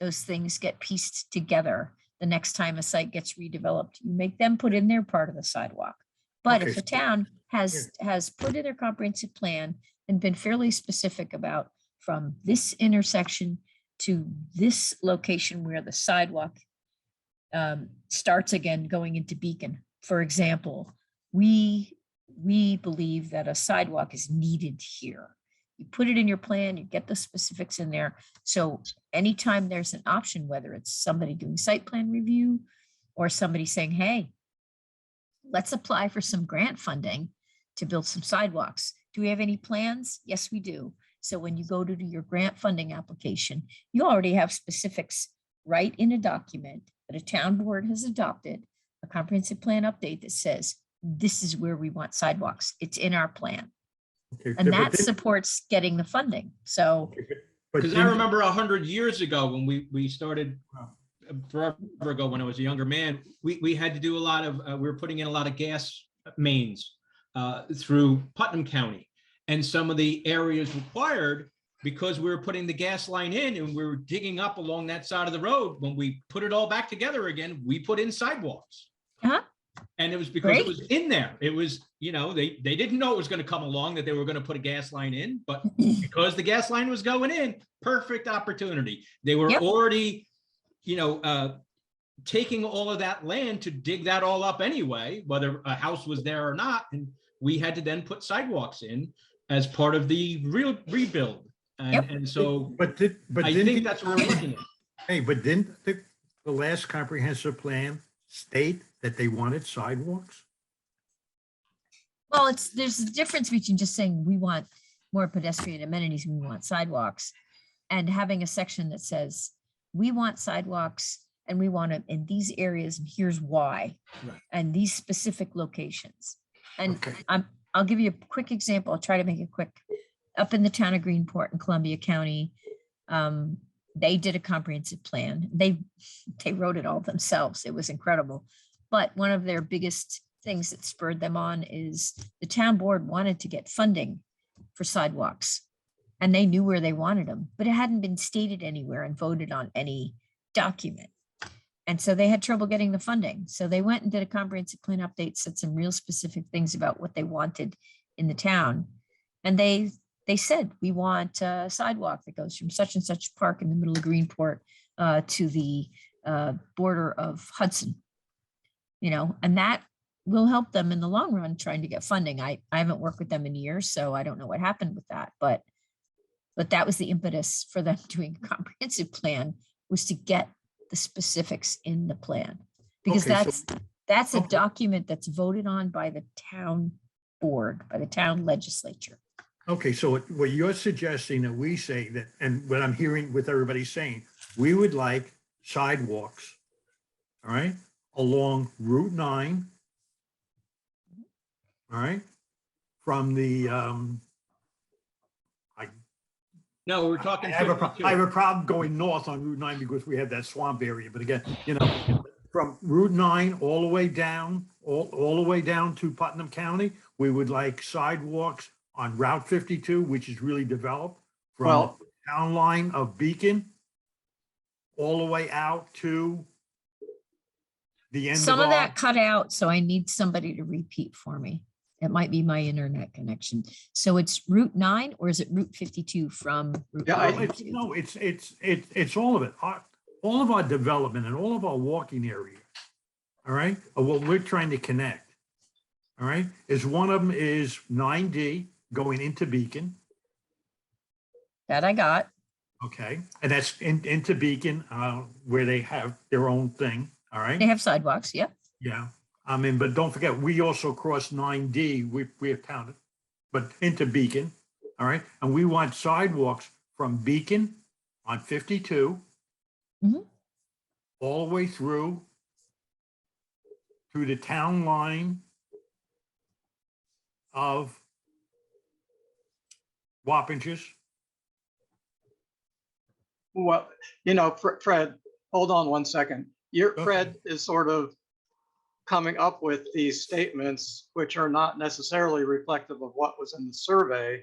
those things get pieced together. The next time a site gets redeveloped, you make them put in their part of the sidewalk. But Okay, if the so- town has put in their comprehensive plan and been fairly specific about from this intersection to this location where the sidewalk starts again going into Beacon, for example, we believe that a sidewalk is needed here. You put it in your plan, you get the specifics in there. So anytime there's an option, whether it's somebody doing site plan review or somebody saying, hey, let's apply for some grant funding to build some sidewalks. Do we have any plans? Yes, we do. So when you go to do your grant funding application, you already have specifics right in a document that a town board has adopted, a comprehensive plan update that says, this is where we want sidewalks. It's in our plan. Okay, And but that then- supports getting the funding. So, but Because I then- remember 100 years ago when we started, forever ago when I was a younger man, we had to do a lot of, we were putting in a lot of gas mains through Putnam County. And some of the areas required, because we were putting the gas line in and we were digging up along that side of the road, when we put it all back together again, we put in sidewalks. Uh-huh. And it was because it Great. was in there. It was, you know, they didn't know it was going to come along, that they were going to put a gas line in, but because the gas line was going in, perfect opportunity. They were Yep. already, you know, taking all of that land to dig that all up anyway, whether a house was there or not. And we had to then put sidewalks in as part of the real rebuild. And, Yep. and so but I didn't think the- that's what we're looking at. Hey, but didn't the last comprehensive plan state that they wanted sidewalks? well, there's a difference between just saying we want more pedestrian amenities, we want sidewalks. and having a section that says, we want sidewalks and we want them in these areas and here's why. Right. And these specific locations. And Okay. I'll give you a quick example. I'll try to make it quick. Up in the town of Greenport in Columbia County, they did a comprehensive plan. They wrote it all themselves. It was incredible. But one of their biggest things that spurred them on is the town board wanted to get funding for sidewalks. And they knew where they wanted them, but it hadn't been stated anywhere and voted on any document. And so they had trouble getting the funding. So they went and did a comprehensive plan update, said some real specific things about what they wanted in the town. And they said, we want a sidewalk that goes from such and such park in the middle of Greenport to the border of Hudson. You know, and that will help them in the long run trying to get funding. I haven't worked with them in years, so I don't know what happened with that, but that was the impetus for them doing a comprehensive plan, was to get the specifics in the plan. Because Okay, that's a okay. document that's voted on by the town board, by the town legislature. Okay, so what you're suggesting that we say that, and what I'm hearing with everybody saying, we would like sidewalks, all right, along Route 9, all right, from the, No, we're talking. I have 52. a problem going north on Route 9 because we have that swamp area, but again, you know, from Route 9 all the way down, all the way down to Putnam County, we would like sidewalks on Route 52, which is really developed from Well- the town line of Beacon all the way out to the end Some of of our, that cut out, so I need somebody to repeat for me. It might be my internet connection. So it's Route 9 or is it Route 52 from Route Yeah, Well, 52? no, it's all of it. All of our development and all of our walking areas, all right, are what we're trying to connect. All right, is one of them is 9D going into Beacon, That I got. okay? And that's into Beacon, where they have their own thing, all They right? have sidewalks, yeah. Yeah, I mean, but don't forget, we also cross 9D, we have counted, but into Beacon, all right? And we want sidewalks from Beacon on 52 Mhm. all the way through to the town line of Wappingers. Well, you know, Fred, hold on one second. Okay. Fred is sort of coming up with these statements, which are not necessarily reflective of what was in the survey.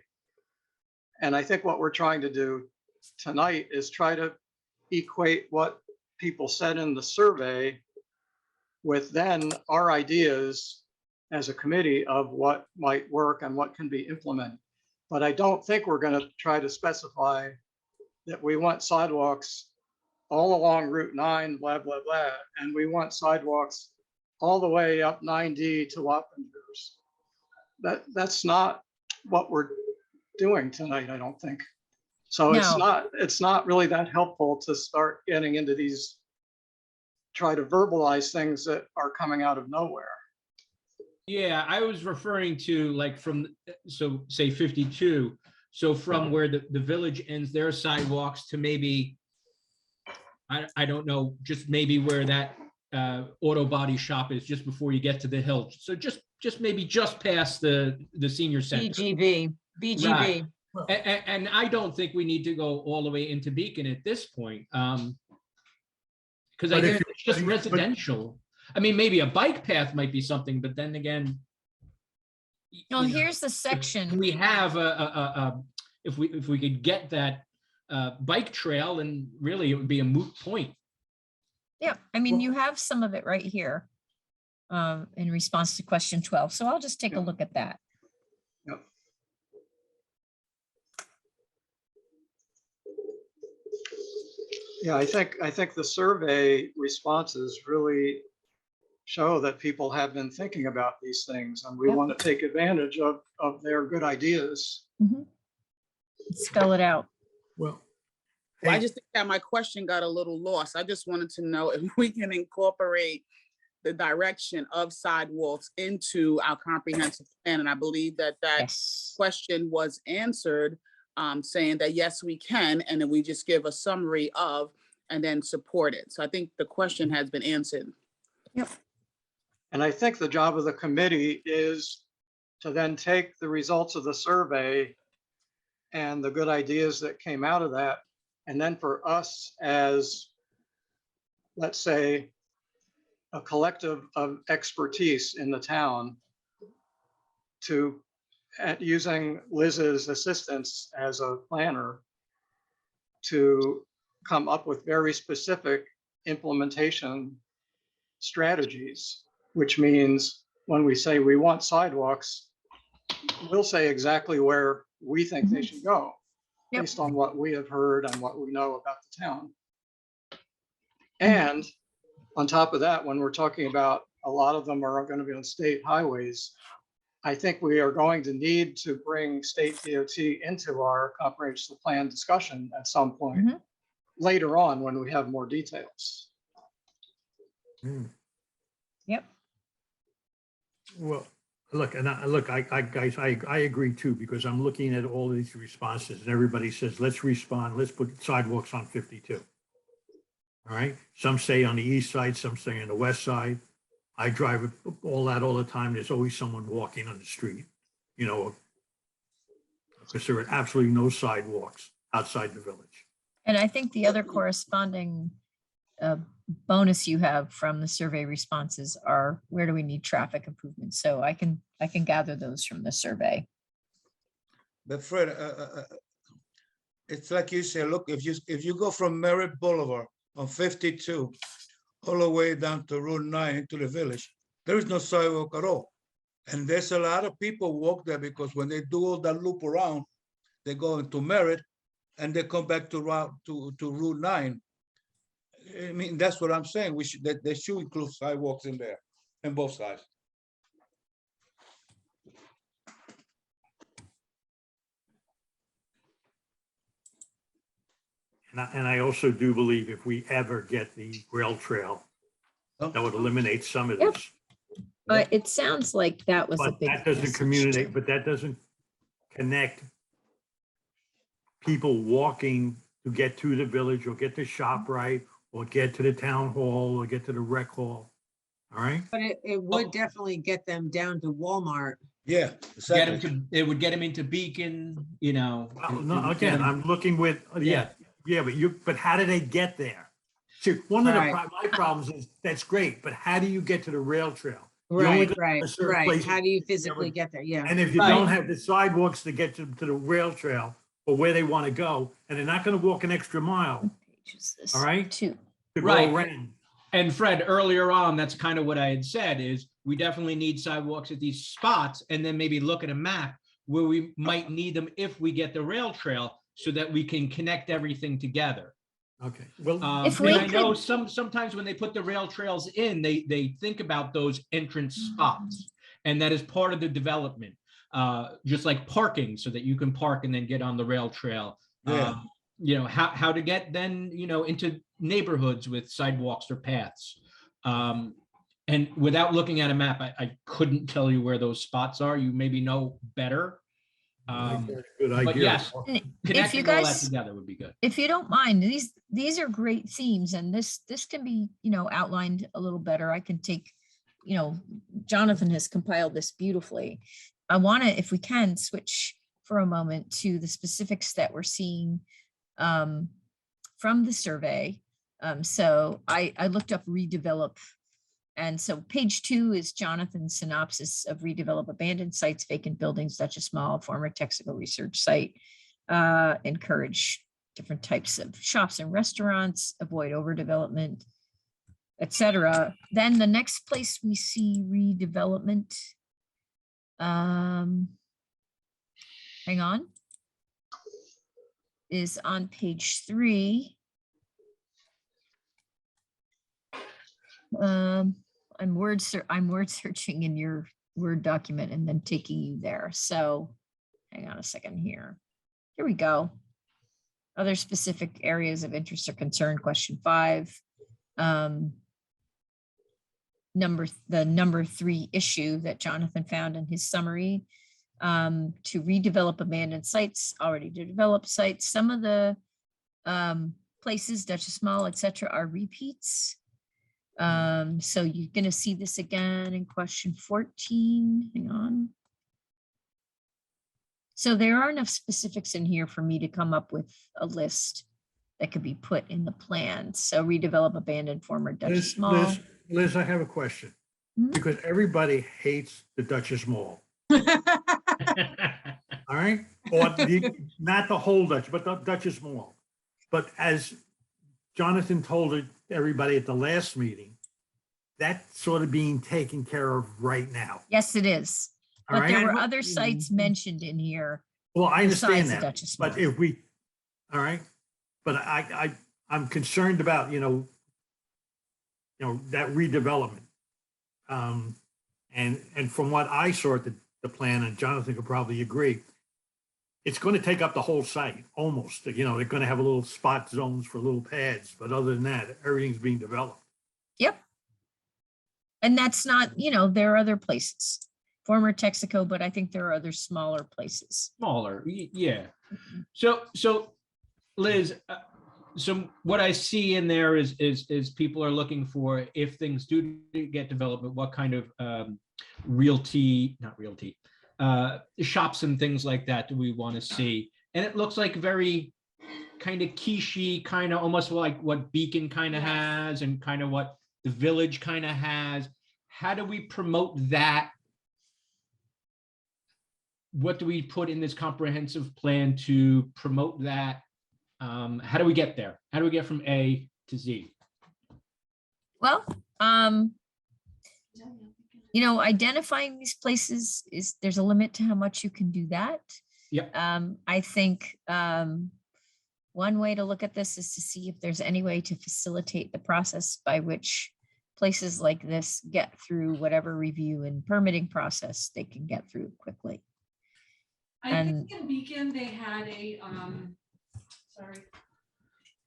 And I think what we're trying to do tonight is try to equate what people said in the survey with then our ideas as a committee of what might work and what can be implemented. But I don't think we're going to try to specify that we want sidewalks all along Route 9, blah, blah, blah, and we want sidewalks all the way up 9D to Wappingers. That's not what we're doing tonight, I don't think. So No. it's not really that helpful to start getting into these, try to verbalize things that are coming out of nowhere. Yeah, I was referring to like from, so say 52. So from where the village ends their sidewalks to maybe, I don't know, just maybe where that auto body shop is just before you get to the hill. So just maybe just past the senior center. BGB. Right. And I don't think we need to go all the way into Beacon at this point. Because I But if think it's just but- residential. I mean, maybe a bike path might be something, but then again. Well, you know, here's the section. we have if we could get that bike trail, and really it would be a moot point. Yeah, I mean, you have some of it right here in response to question 12. So I'll just take a Yeah. look at that. Yep. Yeah, I think the survey responses really show that people have been thinking about these things, and we Yep. want to take advantage of their good ideas. Mhm. Spell it out. Well, Well, I hey, just think that my question got a little lost. I just wanted to know if we can incorporate the direction of sidewalks into our comprehensive plan. And I believe that Yes. question was answered saying that, yes, we can, and then we just give a summary of, and then support it. So I think the question has been answered. And I think the job of the committee is to then take the results of the survey and the good ideas that came out of that, and then for us as, let's say, a collective of expertise in the town to, using Liz's assistance as a planner, to come up with very specific implementation strategies, which means when we say we want sidewalks, we'll say exactly where we think they should go Yep. based on what we have heard and what we know about the town. And on top of that, when we're talking about a lot of them are going to be on state highways, I think we are going to need to bring state DOT into our comprehensive plan discussion at some point Mhm. later on when we have more details. Yep. Well, look, I agree too, because I'm looking at all these responses and everybody says, let's respond, let's put sidewalks on 52. All right, some say on the east side, some say on the west side. I drive all the time. There's always someone walking on the street, you know, because there are absolutely no sidewalks outside the village. And I think the other corresponding bonus you have from the survey responses are, where do we need traffic improvements? So I can gather those from the survey. But Fred, it's like you say, look, if you go from Merritt Boulevard on 52 all the way down to Route 9 into the village, there is no sidewalk at all. And there's a lot of people walk there because when they do all that loop around, they go into Merritt and they come back to Route 9. I mean, that's what I'm saying. They should include sidewalks in there, on both sides. And I also do believe if we ever get the rail trail, Oh. that would eliminate some of Yep. this. But it sounds like that was a But big. that doesn't message communicate, too. but that doesn't connect people walking to get to the village or get to ShopRite or get to the town hall or get to the rec hall. All right? But it would definitely get them down to Walmart. Yeah, Get him exactly. to, it would get him into Beacon, you know. Well, it would no, get again, him- I'm looking with, yeah, but how do they get there? See, one of Right. my problems is, that's great, but how do you get to the rail trail? You only Right, go to right, a certain right. place. How do you physically get there? Yeah. And if you Right. don't have the sidewalks to get to the rail trail or where they want to go, and they're not going to walk an extra mile Page is this? All right. Two. to Right. go around. And Fred, earlier on, that's kind of what I had said is we definitely need sidewalks at these spots and then maybe look at a map where we might need them if we get the rail trail so that we can connect everything together. Okay, well, If And we I know could- sometimes when they put the rail trails in, they think about those entrance spots. And that is part of the development, just like parking so that you can park and then get on the rail trail. Yeah. You know, how to get then, you know, into neighborhoods with sidewalks or paths. And without looking at a map, I couldn't tell you where those spots are. You maybe know better. good But idea. yes, And if you connecting all that guys, together would be good. if you don't mind, these are great themes, and this can be, you know, outlined a little better. I can take, you know, Jonathan has compiled this beautifully. I want to, if we can, switch for a moment to the specifics that we're seeing from the survey. So I looked up redevelop. And so page 2 is Jonathan's synopsis of redevelop abandoned sites, vacant buildings, such a small former Texaco research site. Encourage different types of shops and restaurants, avoid overdevelopment, etc. Then the next place we see redevelopment. Hang on. Is on page 3. I'm word searching in your Word document and then taking you there. So hang on a second here. Here we go. Other specific areas of interest or concern, question 5. The number 3 issue that Jonathan found in his summary. to redevelop abandoned sites, already developed sites. Some of the places, Duchess Mall, et cetera, are repeats. So you're gonna see this again in question 14. Hang on. So there are enough specifics in here for me to come up with a list that could be put in the plan. So redevelop abandoned former Duchess Mall. Liz, I have a question. Mhm. Because everybody hates the Duchess Mall, all right? Or not the whole Dutch, but the Duchess Mall. But as Jonathan told everybody at the last meeting, that's sort of being taken care of right now. Yes, it is. All But there right? were other sites mentioned in here. Well, I understand besides the that, Duchess but Mall. if we, all right, but I'm concerned about, that redevelopment. And from what I saw at the plan, and Jonathan could probably agree, it's going to take up the whole site, almost. They're going to have a little spot zones for little pads, but other than that, everything's being developed. Yep. And that's not, there are other places, former Texaco, but I think there are other smaller places. Smaller, yeah. So Liz, so what I see in there is people are looking for, if things do get development, what kind of shops and things like that do we want to see? And it looks like very kind of quiche-y, kind of almost like what Beacon kind of has and kind of what the Village kind of has. How do we promote that? What do we put in this comprehensive plan to promote that? How do we get there? How do we get from A to Z? Well, identifying these places there's a limit to how much you can do that. Yep. I think one way to look at this is to see if there's any way to facilitate the process by which places like this get through whatever review and permitting process they can get through quickly. I think in Beacon, they had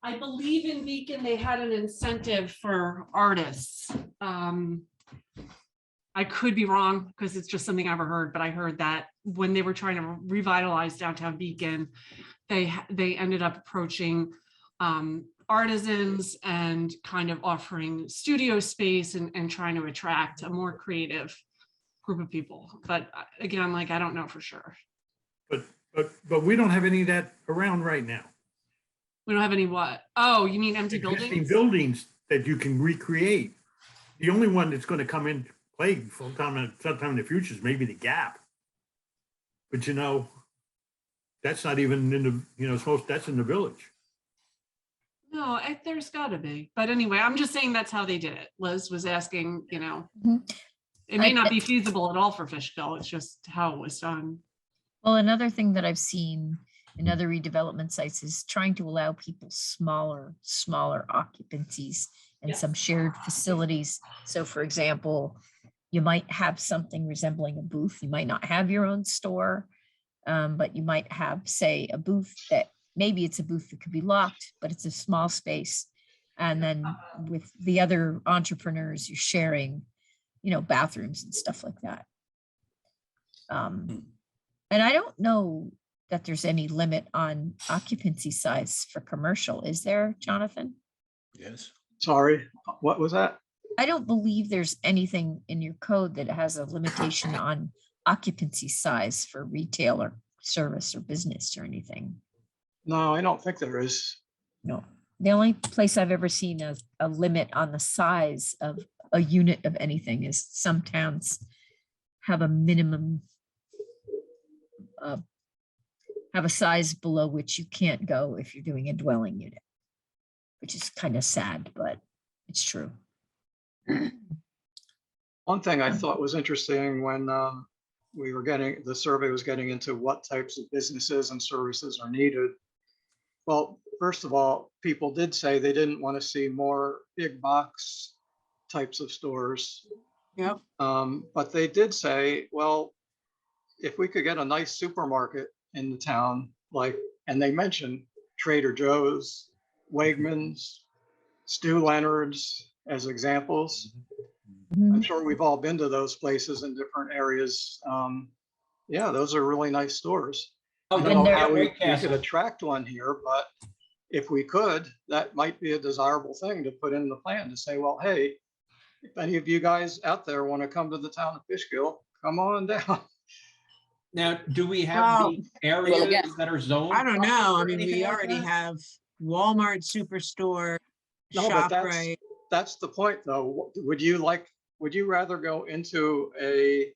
I believe in Beacon, they had an incentive for artists. I could be wrong because it's just something I've ever heard, but I heard that when they were trying to revitalize downtown Beacon, they ended up approaching artisans and kind of offering studio space and trying to attract a more creative group of people. But again, I don't know for sure. But we don't have any of that around right now. We don't have any what? Oh, you mean empty Existing buildings? buildings that you can recreate. The only one that's going to come into play sometime in the future is maybe the Gap. But that's not even in the, that's in the Village. No, there's gotta be. But anyway, I'm just saying that's how they did it. Liz was asking, Mhm. it may not be feasible at all for Fishkill. It's just how it was done. Well, another thing that I've seen in other redevelopment sites is trying to allow people smaller occupancies and some shared facilities. So for example, you might have something resembling a booth. You might not have your own store, but you might have, say, a booth that maybe it's a booth that could be locked, but it's a small space. And then with the other entrepreneurs, you're sharing, bathrooms and stuff like that. And I don't know that there's any limit on occupancy size for commercial. Is there, Jonathan? Yes. Sorry, what was that? I don't believe there's anything in your code that has a limitation on occupancy size for retail or service or business or anything. No, I don't think there is. No, the only place I've ever seen a limit on the size of a unit of anything is some towns have a minimum, have a size below which you can't go if you're doing a dwelling unit, which is kind of sad, but it's true. One thing I thought was interesting when the survey was getting into what types of businesses and services are needed. Well, first of all, people did say they didn't want to see more big box types of stores. Yep. But they did say, well, if we could get a nice supermarket in the town, and they mentioned Trader Joe's, Wegmans, Stu Leonard's as examples. I'm sure we've all been to those places in different areas. Yeah, those are really nice stores. Oh, I And don't know they're- how we White could Castle. attract one here, but if we could, that might be a desirable thing to put in the plan to say, well, hey, if any of you guys out there want to come to the town of Fishkill, come on down. Now, do we have Well, the areas again, that are zoned? I don't know. I or mean, anything we like already that? have Walmart Superstore, No, but ShopRite. that's the point though. Would you rather go into a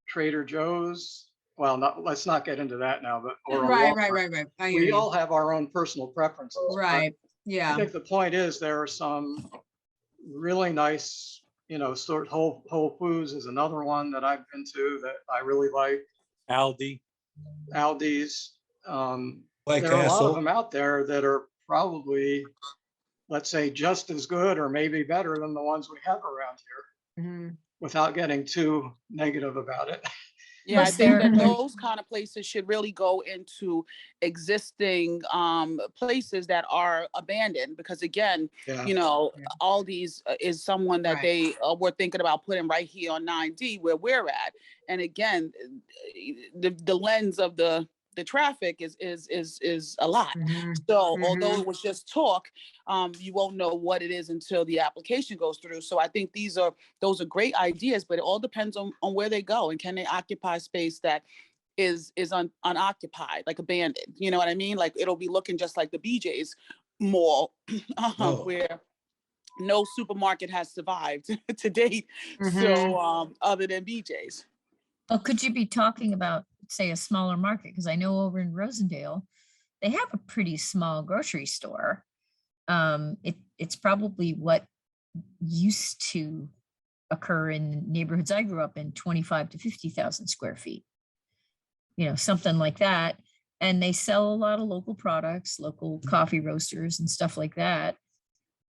Trader Joe's? Well, let's not get into that now, but or a Right, Walmart. right. I hear We you. all have our own personal preferences. but Right, I yeah. think the point is there are some really nice, sort Whole Foods is another one that I've been to that I really like. Aldi. Aldi's. White There are a lot of Castle. them out there that are probably, let's say, just as good or maybe better than the ones we have around here, Mhm. without getting too negative about it. Yeah, I Was think there- that those kind of places should really go into existing places that are abandoned, because again, Yeah. Yeah. Aldi's is someone that Right. they were thinking about putting right here on 9D where we're at. And again, the lens of the traffic is a lot. Mhm. So although Mhm. it was just talk, you won't know what it is until the application goes through. So I think those are great ideas, but it all depends on where they go and can they occupy space that is unoccupied, like abandoned. You know what I mean? Like it'll be looking just like the BJ's mall, Oh. where no supermarket has survived to date. Mhm. So other than BJ's. Well, could you be talking about, say, a smaller market? Because I know over in Rosendale, they have a pretty small grocery store. It's probably what used to occur in neighborhoods I grew up in, 25 to 50,000 square feet. Something like that. And they sell a lot of local products, local coffee roasters and stuff like that.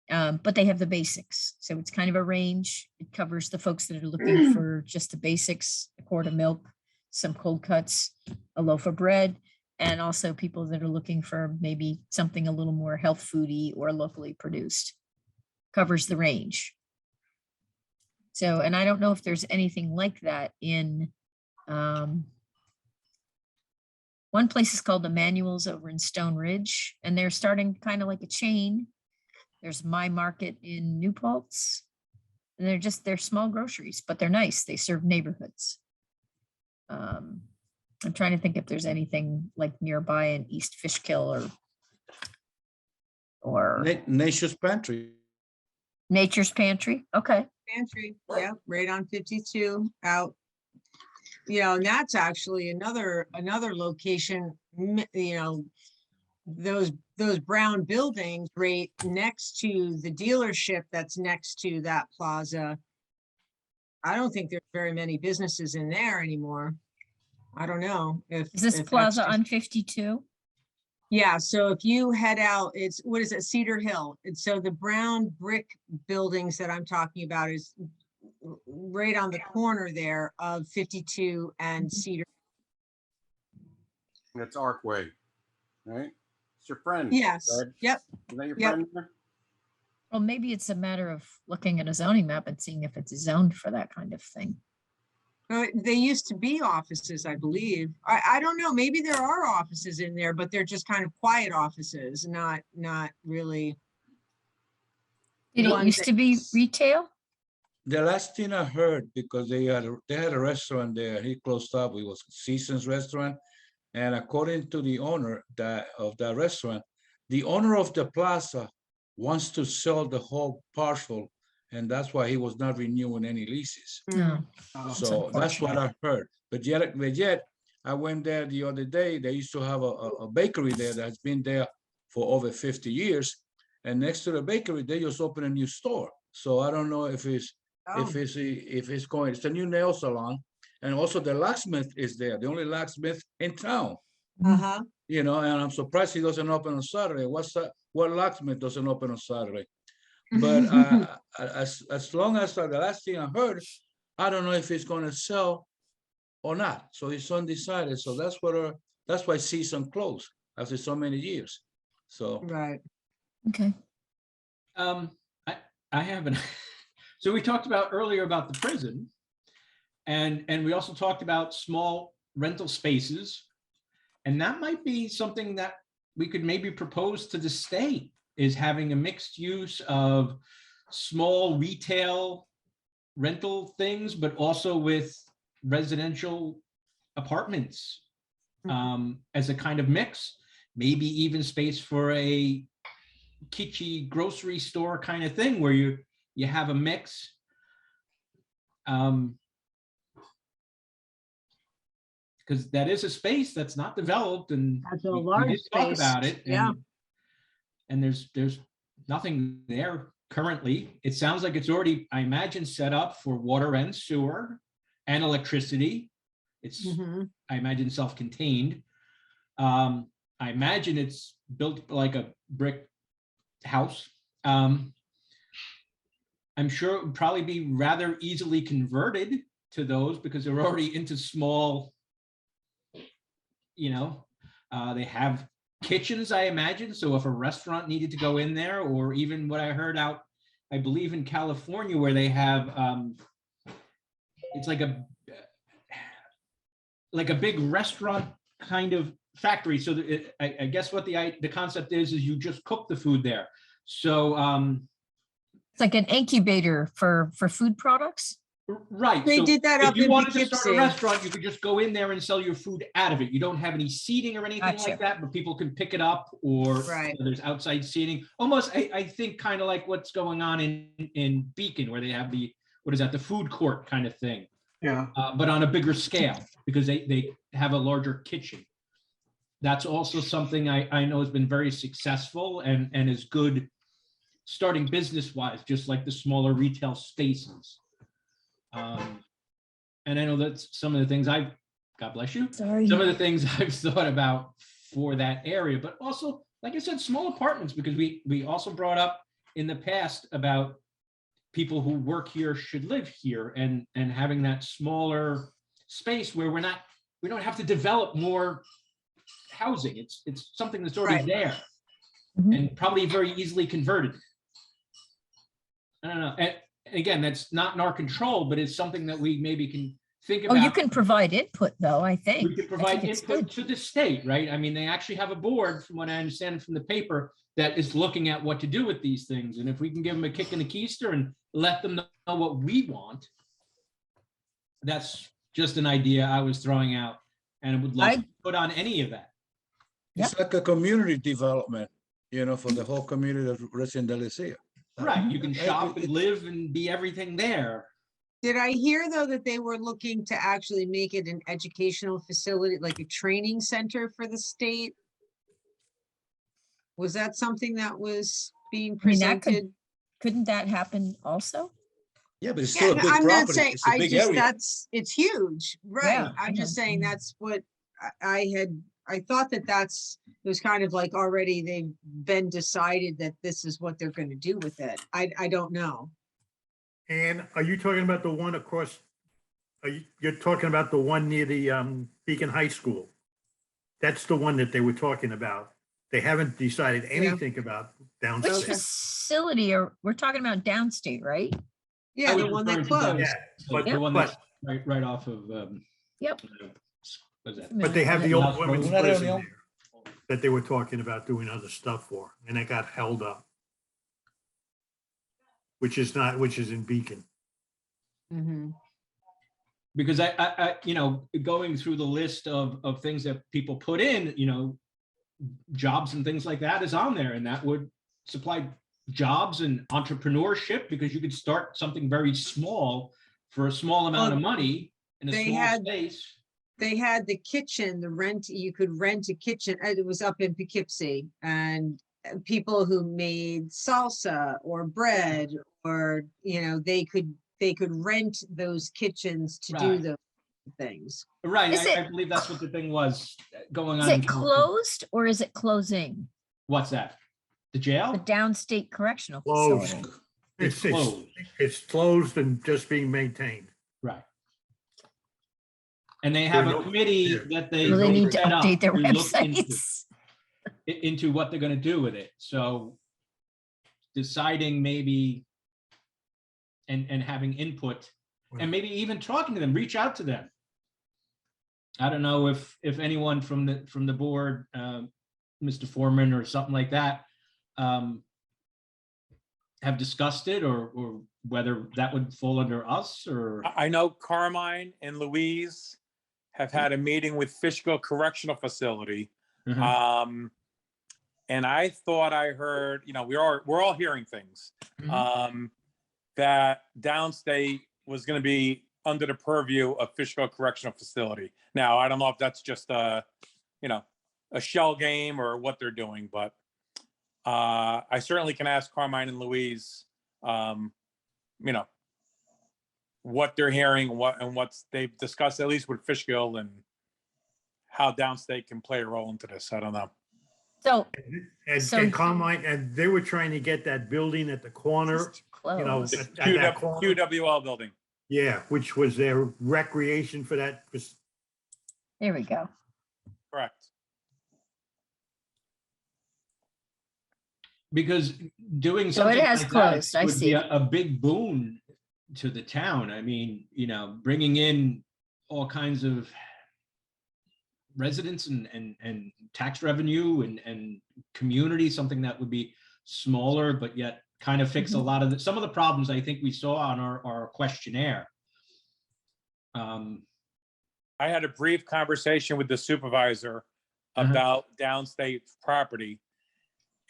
But they have the basics. So it's kind of a range. It covers the folks that are looking for just the basics, a quart of milk, some cold cuts, a loaf of bread, and also people that are looking for maybe something a little more health foody or locally produced. Covers the range. So, and I don't know if there's anything like that in, one place is called the Manuals over in Stone Ridge, and they're starting kind of like a chain. There's My Market in New Paltz. And they're small groceries, but they're nice. They serve neighborhoods. I'm trying to think if there's anything like nearby in East Fishkill or Nature's Pantry. Nature's Pantry. Okay. Pantry, yeah, right on 52 out. And that's actually another location, those brown buildings right next to the dealership that's next to that plaza. I don't think there's very many businesses in there anymore. I don't know if. Is this if that's plaza just- on 52? Yeah, so if you head out, what is it, Cedar Hill? And so the brown brick buildings that I'm talking about is right on the corner there of 52 and Cedar. That's Arkway, right? It's your friend. Yes, Fred. yep. Is that your Yep. friend there? Well, maybe it's a matter of looking at a zoning map and seeing if it's zoned for that kind of thing. They used to be offices, I believe. I don't know, maybe there are offices in there, but they're just kind of quiet offices, not really. Did it Ones used that- to be retail? The last thing I heard, because they had a restaurant there, he closed up, it was Seasons Restaurant. And according to the owner of that restaurant, the owner of the plaza wants to sell the whole parcel, and that's why he was not renewing any leases. No. Oh, So that's what I heard. But yet, I went there the other day. They used to have a bakery there that's been there for over 50 years. And next to the bakery, they just opened a new store. So I don't know if it's going. It's a new nail salon, and also the locksmith is there. The only locksmith in town. Uh-huh. And I'm surprised he doesn't open on Saturday. What locksmith doesn't open on Saturday? But as long as the last thing I heard, I don't know if it's going to sell or not. So it's undecided. So that's why season closed after so many years. So Right. Okay. I haven't. So we talked about earlier about the prison, And we also talked about small rental spaces. And that might be something that we could maybe propose to the state, is having a mixed use of small retail rental things, but also with residential apartments as a kind of mix, maybe even space for a kitschy grocery store kind of thing where you have a mix. Because that is a space that's not developed, and That's a we large did talk space, about it. yeah. And there's nothing there currently. It sounds like it's already, I imagine, set up for water and sewer and electricity. It's, Mhm. I imagine, self-contained. I imagine it's built like a brick house. I'm sure it would probably be rather easily converted to those because they're already into small, they have kitchens, I imagine. So if a restaurant needed to go in there, or even what I heard out, I believe in California, where they have, it's like a big restaurant kind of factory. So I guess what the concept is you just cook the food there. So It's like an incubator for food products. right. They so did that if up you in wanted to start a Poughkeepsie. restaurant, you could just go in there and sell your food out of it. You don't have any seating or anything Gotcha. like that, but people can pick it up, or Right. there's outside seating. Almost, I think, kind of like what's going on in Beacon, where they have the food court kind of thing, Yeah. but on a bigger scale, because they have a larger kitchen. That's also something I know has been very successful and is good starting business-wise, just like the smaller retail spaces. And I know that's some of the things God bless you. Sorry. Some of the things I've thought about for that area, but also, like I said, small apartments, because we also brought up in the past about people who work here should live here, and having that smaller space where we don't have to develop more housing. It's something that's already Right. there Mhm. and probably very easily converted. I don't know. And again, that's not in our control, but it's something that we maybe can think Oh, about. you can provide input though, I think. We can I provide think it's input good. to the state, right? I mean, they actually have a board, from what I understand from the paper, that is looking at what to do with these things. And if we can give them a kick in the keister and let them know what we want, that's just an idea I was throwing out, and I would love to put on any of that. It's like a community development, for the whole community of resident that is here. Right, you can shop and live and be everything there. Did I hear though that they were looking to actually make it an educational facility, like a training center for the state? Was that something that was being I mean, that presented? couldn't that happen also? Yeah, but it's Yeah, still a no, big I'm not property. saying, It's a I big just, area. it's huge, right? Yeah, I I'm just know. saying that's what I thought it was kind of like already they've been decided that this is what they're gonna do with it. I don't know. And are you talking about the one across, you're talking about the one near the Beacon High School? That's the one that they were talking about. They haven't decided anything about Which downstate. facility we're talking about downstate, right? Yeah, I the was one that referring to closed. Yeah, Like the Yep. one that's right off of, Yep. what is that? But they have the old House women's Road. Una prison reunión. there that they were talking about doing other stuff for, and it got held up. Which is in Beacon. Mhm. Because I going through the list of things that people put in, jobs and things like that is on there, and that would supply jobs and entrepreneurship, because you could start something very small for a small amount of money in a They small had- space. They had the kitchen, you could rent a kitchen, it was up in Poughkeepsie, and people who made salsa or bread, or, they could rent those kitchens to do Right. those things. Right, Is I it- believe that's what the thing was going Is on. in it California. closed or is it closing? What's that? The The jail? downstate correctional Closed. facility? It's closed. It's closed and just being maintained. Right. And they have There's a no- committee yeah. that they Well, they need to set up update their to look websites. into what they're going to do with it. So deciding maybe and having input and maybe even talking to them, reach out to them. I don't know if anyone from the board, Mr. Foreman or something like that, have discussed it, or whether that would fall under us, or. I know Carmine and Louise have had a meeting with Fishkill Correctional Facility. Mhm. And I thought I heard, we're all hearing things, that downstate was going to be under the purview of Fishkill Correctional Facility. Now, I don't know if that's just a shell game or what they're doing, but I certainly can ask Carmine and Louise, what they're hearing, what they've discussed, at least with Fishkill, and how downstate can play a role into this. I don't know. So And Carmine, and they were trying to get that building at the corner, just close. The at that corner. QWL building. Yeah, which was their recreation for that. There we go. Correct. Because doing So it something has like closed, that I would see. be a big boon to the town. I mean, bringing in all kinds of residents and tax revenue and community, something that would be smaller, but yet kind of fix a lot of some of the problems I think we saw on our questionnaire. I had a brief conversation with the supervisor about downstate property,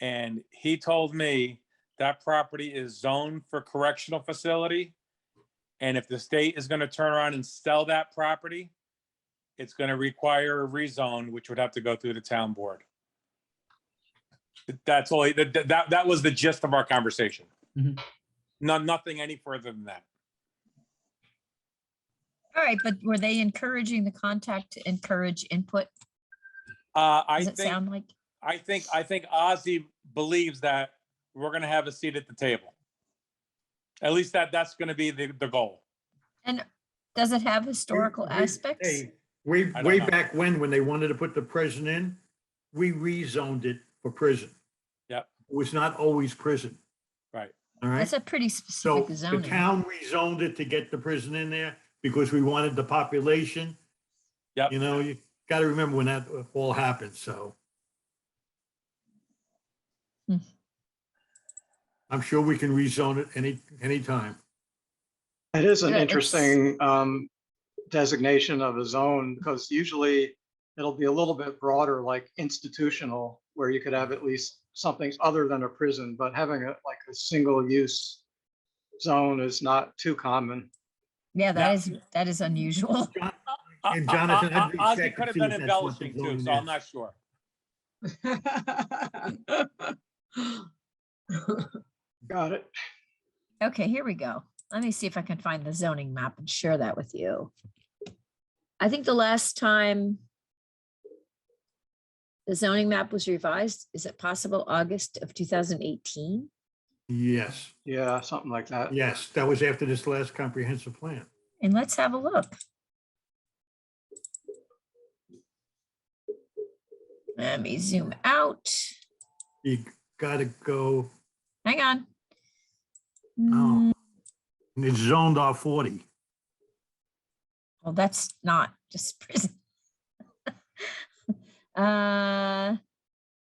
and he told me that property is zoned for correctional facility, and if the state is going to turn around and sell that property, it's going to require a rezone, which would have to go through the town board. That's all. That was the gist of our conversation. Nothing any further than that. All right, but were they encouraging the contact to encourage input? I Does it think sound like? I think Ozzy believes that we're going to have a seat at the table. At least that's going to be the goal. And does it have historical aspects? Hey, way I don't know. back when they wanted to put the prison in, we rezoned it for prison. Yep. It was not always prison. Right. All right. That's a pretty So specific the zoning. town rezoned it to get the prison in there because we wanted the population. Yep. You got to remember when that all happened, so. I'm sure we can rezone it anytime. It is an Yeah, interesting designation of a zone, because usually it'll be a little bit broader, like institutional, where you could have at least something other than a prison, but having a single use zone is not too common. Yeah, that is unusual. And Jonathan, I'd Ozzy recheck could to have see been if that's what the embellishing too, zoning so I'm is. not sure. Got it. Okay, here we go. Let me see if I can find the zoning map and share that with you. I think the last time the zoning map was revised, is it possible August of 2018? Yes, Yeah, something like that. yes, that was after this last comprehensive plan. And let's have a look. Let me zoom out. You gotta go, Hang on. Oh. it's zoned R40. Well, that's not just prison.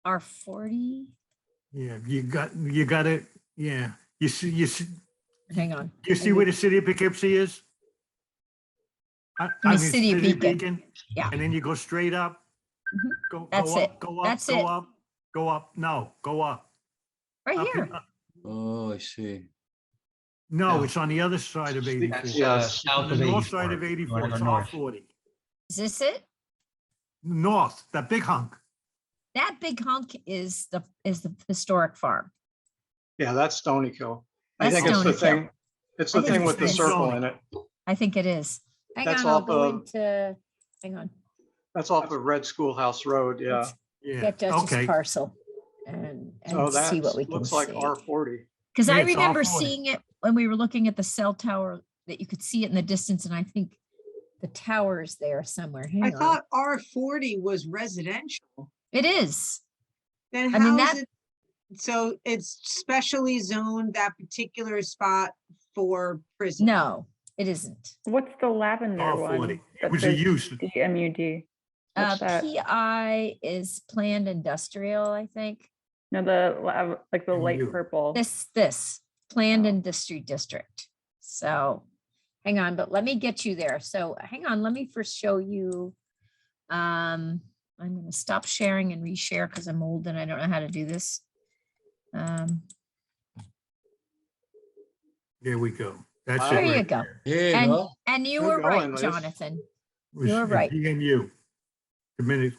R40. Yeah, you gotta, yeah. You see, Hang on. you see where the city of Poughkeepsie is? I mean, City of Beacon. Yeah. And then you go straight up. Go That's up, it. go up, That's go it. up, go up. No, go up. Right Up here. and up. Oh, I see. No, it's on the other side of 84. Yeah, It's on the north side of 84, it's R40. Is this it? North, that big hunk. That big hunk is the historic farm. Yeah, that's Stony Kill. I That's think it's the Stony Kill. thing. It's I the think thing it's with the this. circle in it. I think it is. Hang That's on, I'll off go of- into, hang on, That's off of Red Schoolhouse Road. Yeah. Let's Yeah, get Justice okay. parcel and So that see what we can looks like see. R40. Because I Yeah, it's remember R40. seeing it when we were looking at the cell tower, that you could see it in the distance, and I think the tower is there somewhere. I Hang on. thought R40 was residential. It is. Then I mean, how is that- it? So it's specially zoned that particular spot for prison? No, It isn't. What's the lavender R40. one? It that was a says use. DMUD. What's that? PI is planned industrial, I think. No, like the light MU. purple. This planned Oh. industry district. So hang on, but let me get you there. So hang on, let me first show you. I'm gonna stop sharing and reshare because I'm old and I don't know how to do this. There we go. That's it. There you right go. there. Here you And, go. and you Good were right, going, Liz. Jonathan. It was You're a right. DMU. The minute,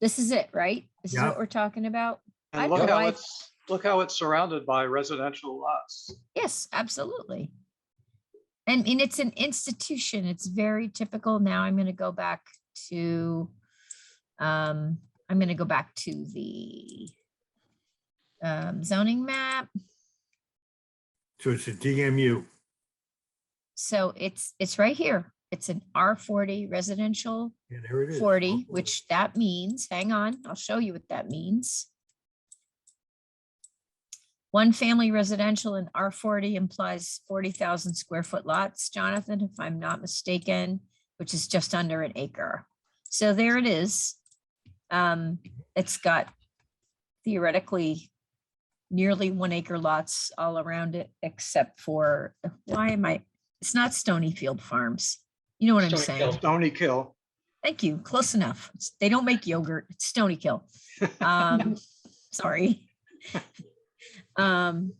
This is it, right? This is Yeah. what we're talking about. I And look how provide- it's surrounded by residential lots. Yes, absolutely. And it's an institution. It's very typical. Now I'm going to go back to, the zoning map. so it's a DMU. So it's right here. It's an R40 residential Yeah, there it is. 40, which that means, hang on, I'll show you what that means. One family residential in R40 implies 40,000 square foot lots, Jonathan, if I'm not mistaken, which is just under an acre. So there it is. It's got theoretically nearly 1 acre lots all around it, except for, it's not Stonyfield Farms. You know what I'm saying? Stony Kill. Thank you. Close enough. They don't make yogurt. It's Stony Kill. Sorry. And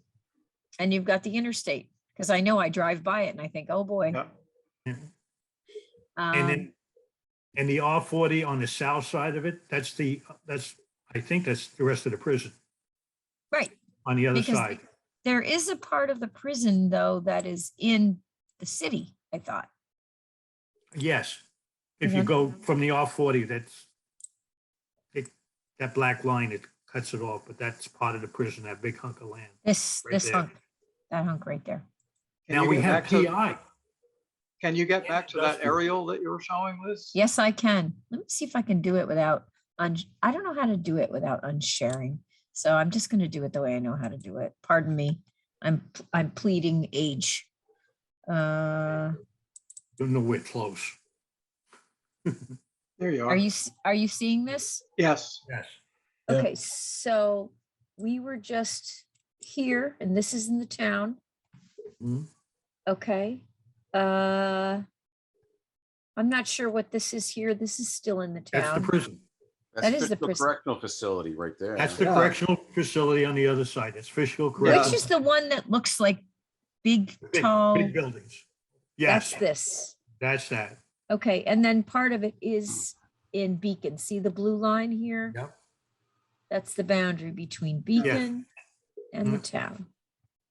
you've got the interstate, because I know I drive by it and I think, oh boy. Yeah. And the R40 on the south side of it, I think that's the rest of the prison Right. on the other Because side. there is a part of the prison though that is in the city, I thought. Yes. If you Mhm. go from the R40, that black line, it cuts it off, but that's part of the prison, that big hunk of land. This Right there. hunk, that hunk right there. Can Now you we get have back to- PI. Can you get back to that Industrial. aerial that you were showing, Liz? Yes, I can. Let me see if I can do it without, I don't know how to do it without unsharing. So I'm just going to do it the way I know how to do it. Pardon me. I'm pleading age. Don't know we're close. There you Are are. you seeing this? Yes. Yes. Yeah. Okay, so we were just here and this is in the town. Mhm. Okay. I'm not sure what this is here. This is still in the That's the town. prison. That is the Fishkill prison. Correctional facility right there. That's the Yeah. correctional facility on the other side. It's Fishkill Which Correctional. is the one that looks like big, Big tall? buildings. Yes, That's this. that's that. Okay, and then part of it is in Beacon. See the blue line here? Yep. That's the boundary between Beacon and the Mhm. town.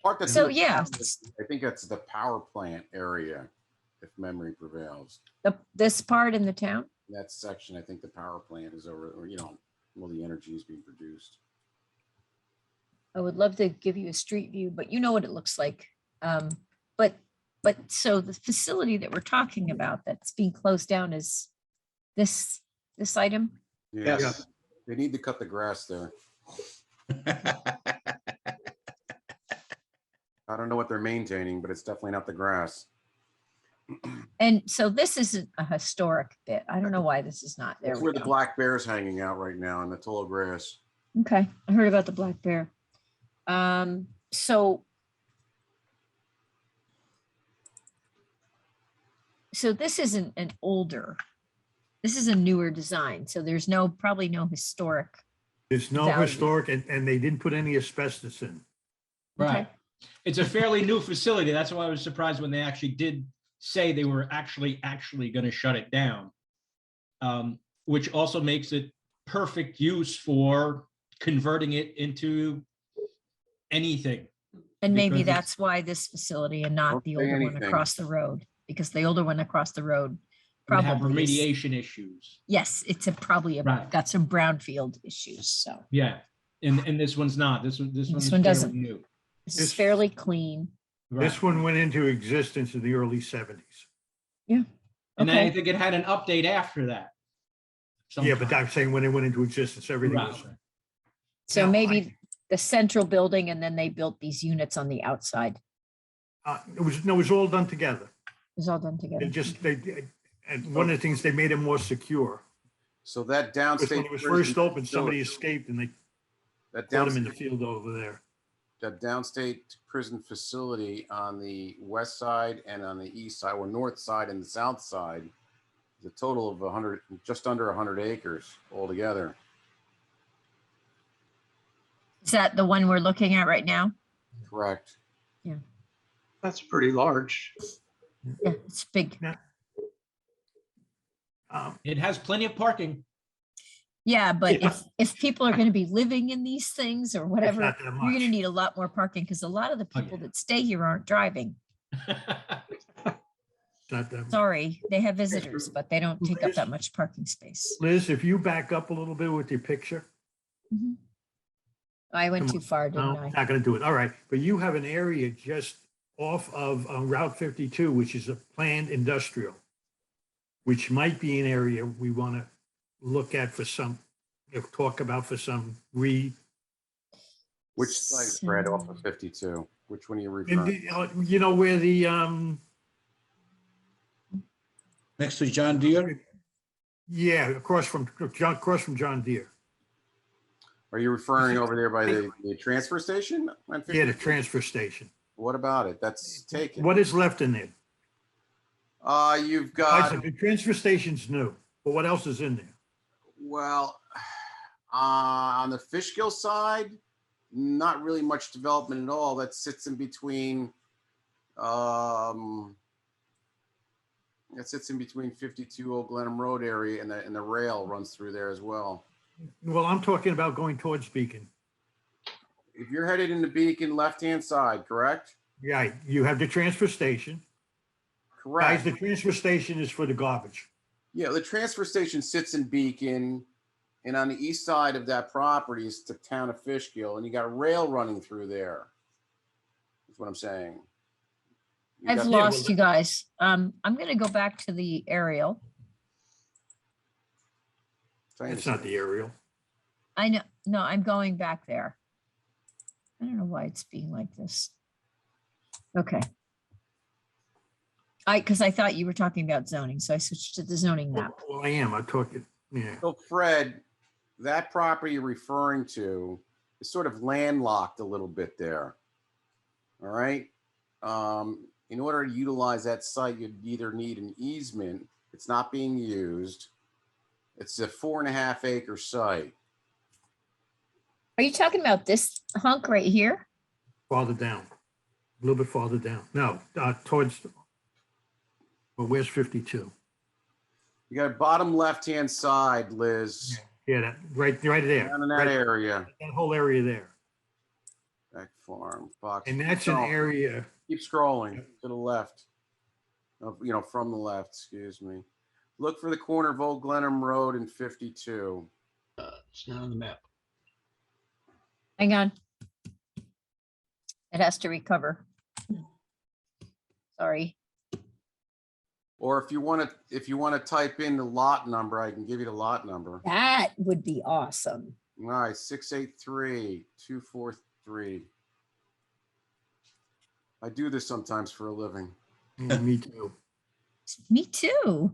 Part that's So, in the yeah. town is- I think that's the power plant area, if memory prevails. This part in the town? That section, I think the power plant is over, or, all the energy is being produced. I would love to give you a street view, but you know what it looks like. But so the facility that we're talking about that's being closed down is this item? Yeah, Yes. they need to cut the grass there. I don't know what they're maintaining, but it's definitely not the grass. And so this isn't a historic bit. I don't know why this is not there. That's where the black bear's hanging out right now in the tall grass. Okay, I heard about the black bear. So this isn't an older, this is a newer design. So there's probably no historic. There's no Value. historic and they didn't put any asbestos in. Okay. Right. It's a fairly new facility. That's why I was surprised when they actually did say they were actually going to shut it down. Which also makes it perfect use for converting it into anything. And maybe because that's why this facility and not Don't the say older one anything. across the road, because the older one across the road Would have probably is, remediation issues. yes, it's probably Right. got some brownfield issues. So Yeah. And this one's not. This one is one fairly doesn't. new. this is This- fairly clean. This Right. one went into existence in the early 70s. And then I Okay. think it had an update after that. Yeah, but sometime. I'm saying when it went into existence, everything was. Right. So Now, maybe the central building and then they built these units on the outside. It was all done together. was all done together. And one of the things, they made it more secure. So that Because downstate. when it was prison first opened, somebody facility- escaped and they That put him in the downstate, field over there. that downstate prison facility on the west side and on the east side, or north side and the south side, is a total of 100, just under 100 acres altogether. Is that the one we're looking at right now? Correct. That's pretty large. Yeah, it's big. It has plenty of parking. Yeah, but Yeah. if people are going to be living in these things or whatever, not that you're going to much. need a lot more parking because a lot of the Oh, people yeah. that stay here aren't driving. Not that- Sorry, they have visitors, but they don't take up Liz? that much parking space. Liz, if you back up a little bit with your picture. Mhm. I went Come too on. far, didn't No, I? not gonna do it. All right, but you have an area just off of Route 52, which is a planned industrial, which might be an area we want to look at for some, talk about for some Which site, Fred, off of 52? Which one are you referring? you know, where the, Next to John Deere. yeah, across from John Deere. Are you referring over there by the transfer station? on Yeah, the 52? transfer station. What about it? That's taken. What is left in there? You've I got, said the transfer station's new, but what else is in there? well, on the Fishkill side, not really much development at all. That sits in between, that sits in between 52 Old Glenham Road area and the rail runs through there as well. Well, I'm talking about going towards Beacon. If you're headed into Beacon, left-hand side, correct? Yeah, you have the transfer station. Guys, Correct. the transfer station is for the garbage. Yeah, the transfer station sits in Beacon, and on the east side of that property is the Town of Fishkill, and you got rail running through there. That's what I'm saying. You I've got- lost you guys. I'm going to go back to the aerial. That's not the aerial. I know, no, I'm going back there. I don't know why it's being like this. Okay. Because I thought you were talking about zoning, so I switched to the zoning map. Well, I am. I'm talking, yeah. So Fred, that property you're referring to is sort of landlocked a little bit there. All right. In order to utilize that site, you'd either need an easement. It's not being used. It's a 4.5 acre site. Are you talking about this hunk right here? Farther down, a little bit farther down. No, towards, well, where's 52? You got bottom left-hand side, Liz, Yeah, that, right there. down in that Right- area. That whole area there. Back farm, Fox. And that's an No, area, Keep scrolling to the left. From the left, excuse me. Look for the corner of Old Glenham Road and 52. it's not on the map. Hang on. It has to recover. Sorry. Or if you want to type in the lot number, I can give you the lot number. That would be awesome. All right, 683-243. I do this sometimes for a living. Yeah, me too. Me too.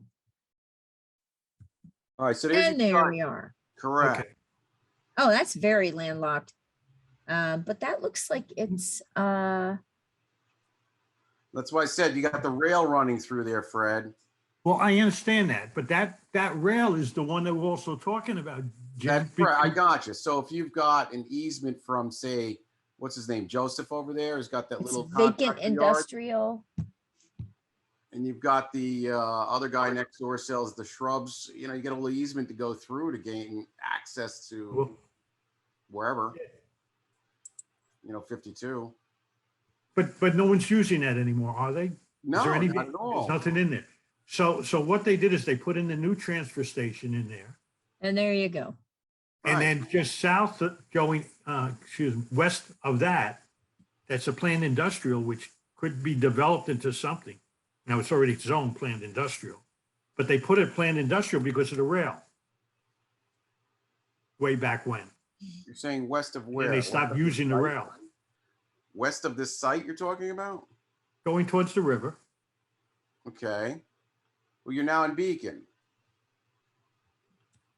All right, so there's And your there chart. we are. Correct. Okay. Oh, that's very landlocked. But that looks like it's, That's why I said you got the rail running through there, Fred. Well, I understand that, but that rail is the one that we're also talking about. Jim. That's right. I got you. So if you've got an easement from, say, what's his name, Joseph over there, who's got that it's little vacant contractor yard, industrial. and you've got the other guy next door sells the shrubs. You know, you get a little easement to go through to gain access to Well, wherever. 52. But no one's using that anymore, are they? Is No, there any- not at all. There's nothing in there. So what they did is they put in the new transfer station in there. And there you go. And Right. then just south of going, west of that, that's a planned industrial, which could be developed into something. Now, it's already zoned planned industrial, but they put it planned industrial because of the rail. Way back when. You're saying west of where? And they West stopped of using the site? rail. West of this site you're talking about? Going towards the river. Okay. Well, you're now in Beacon.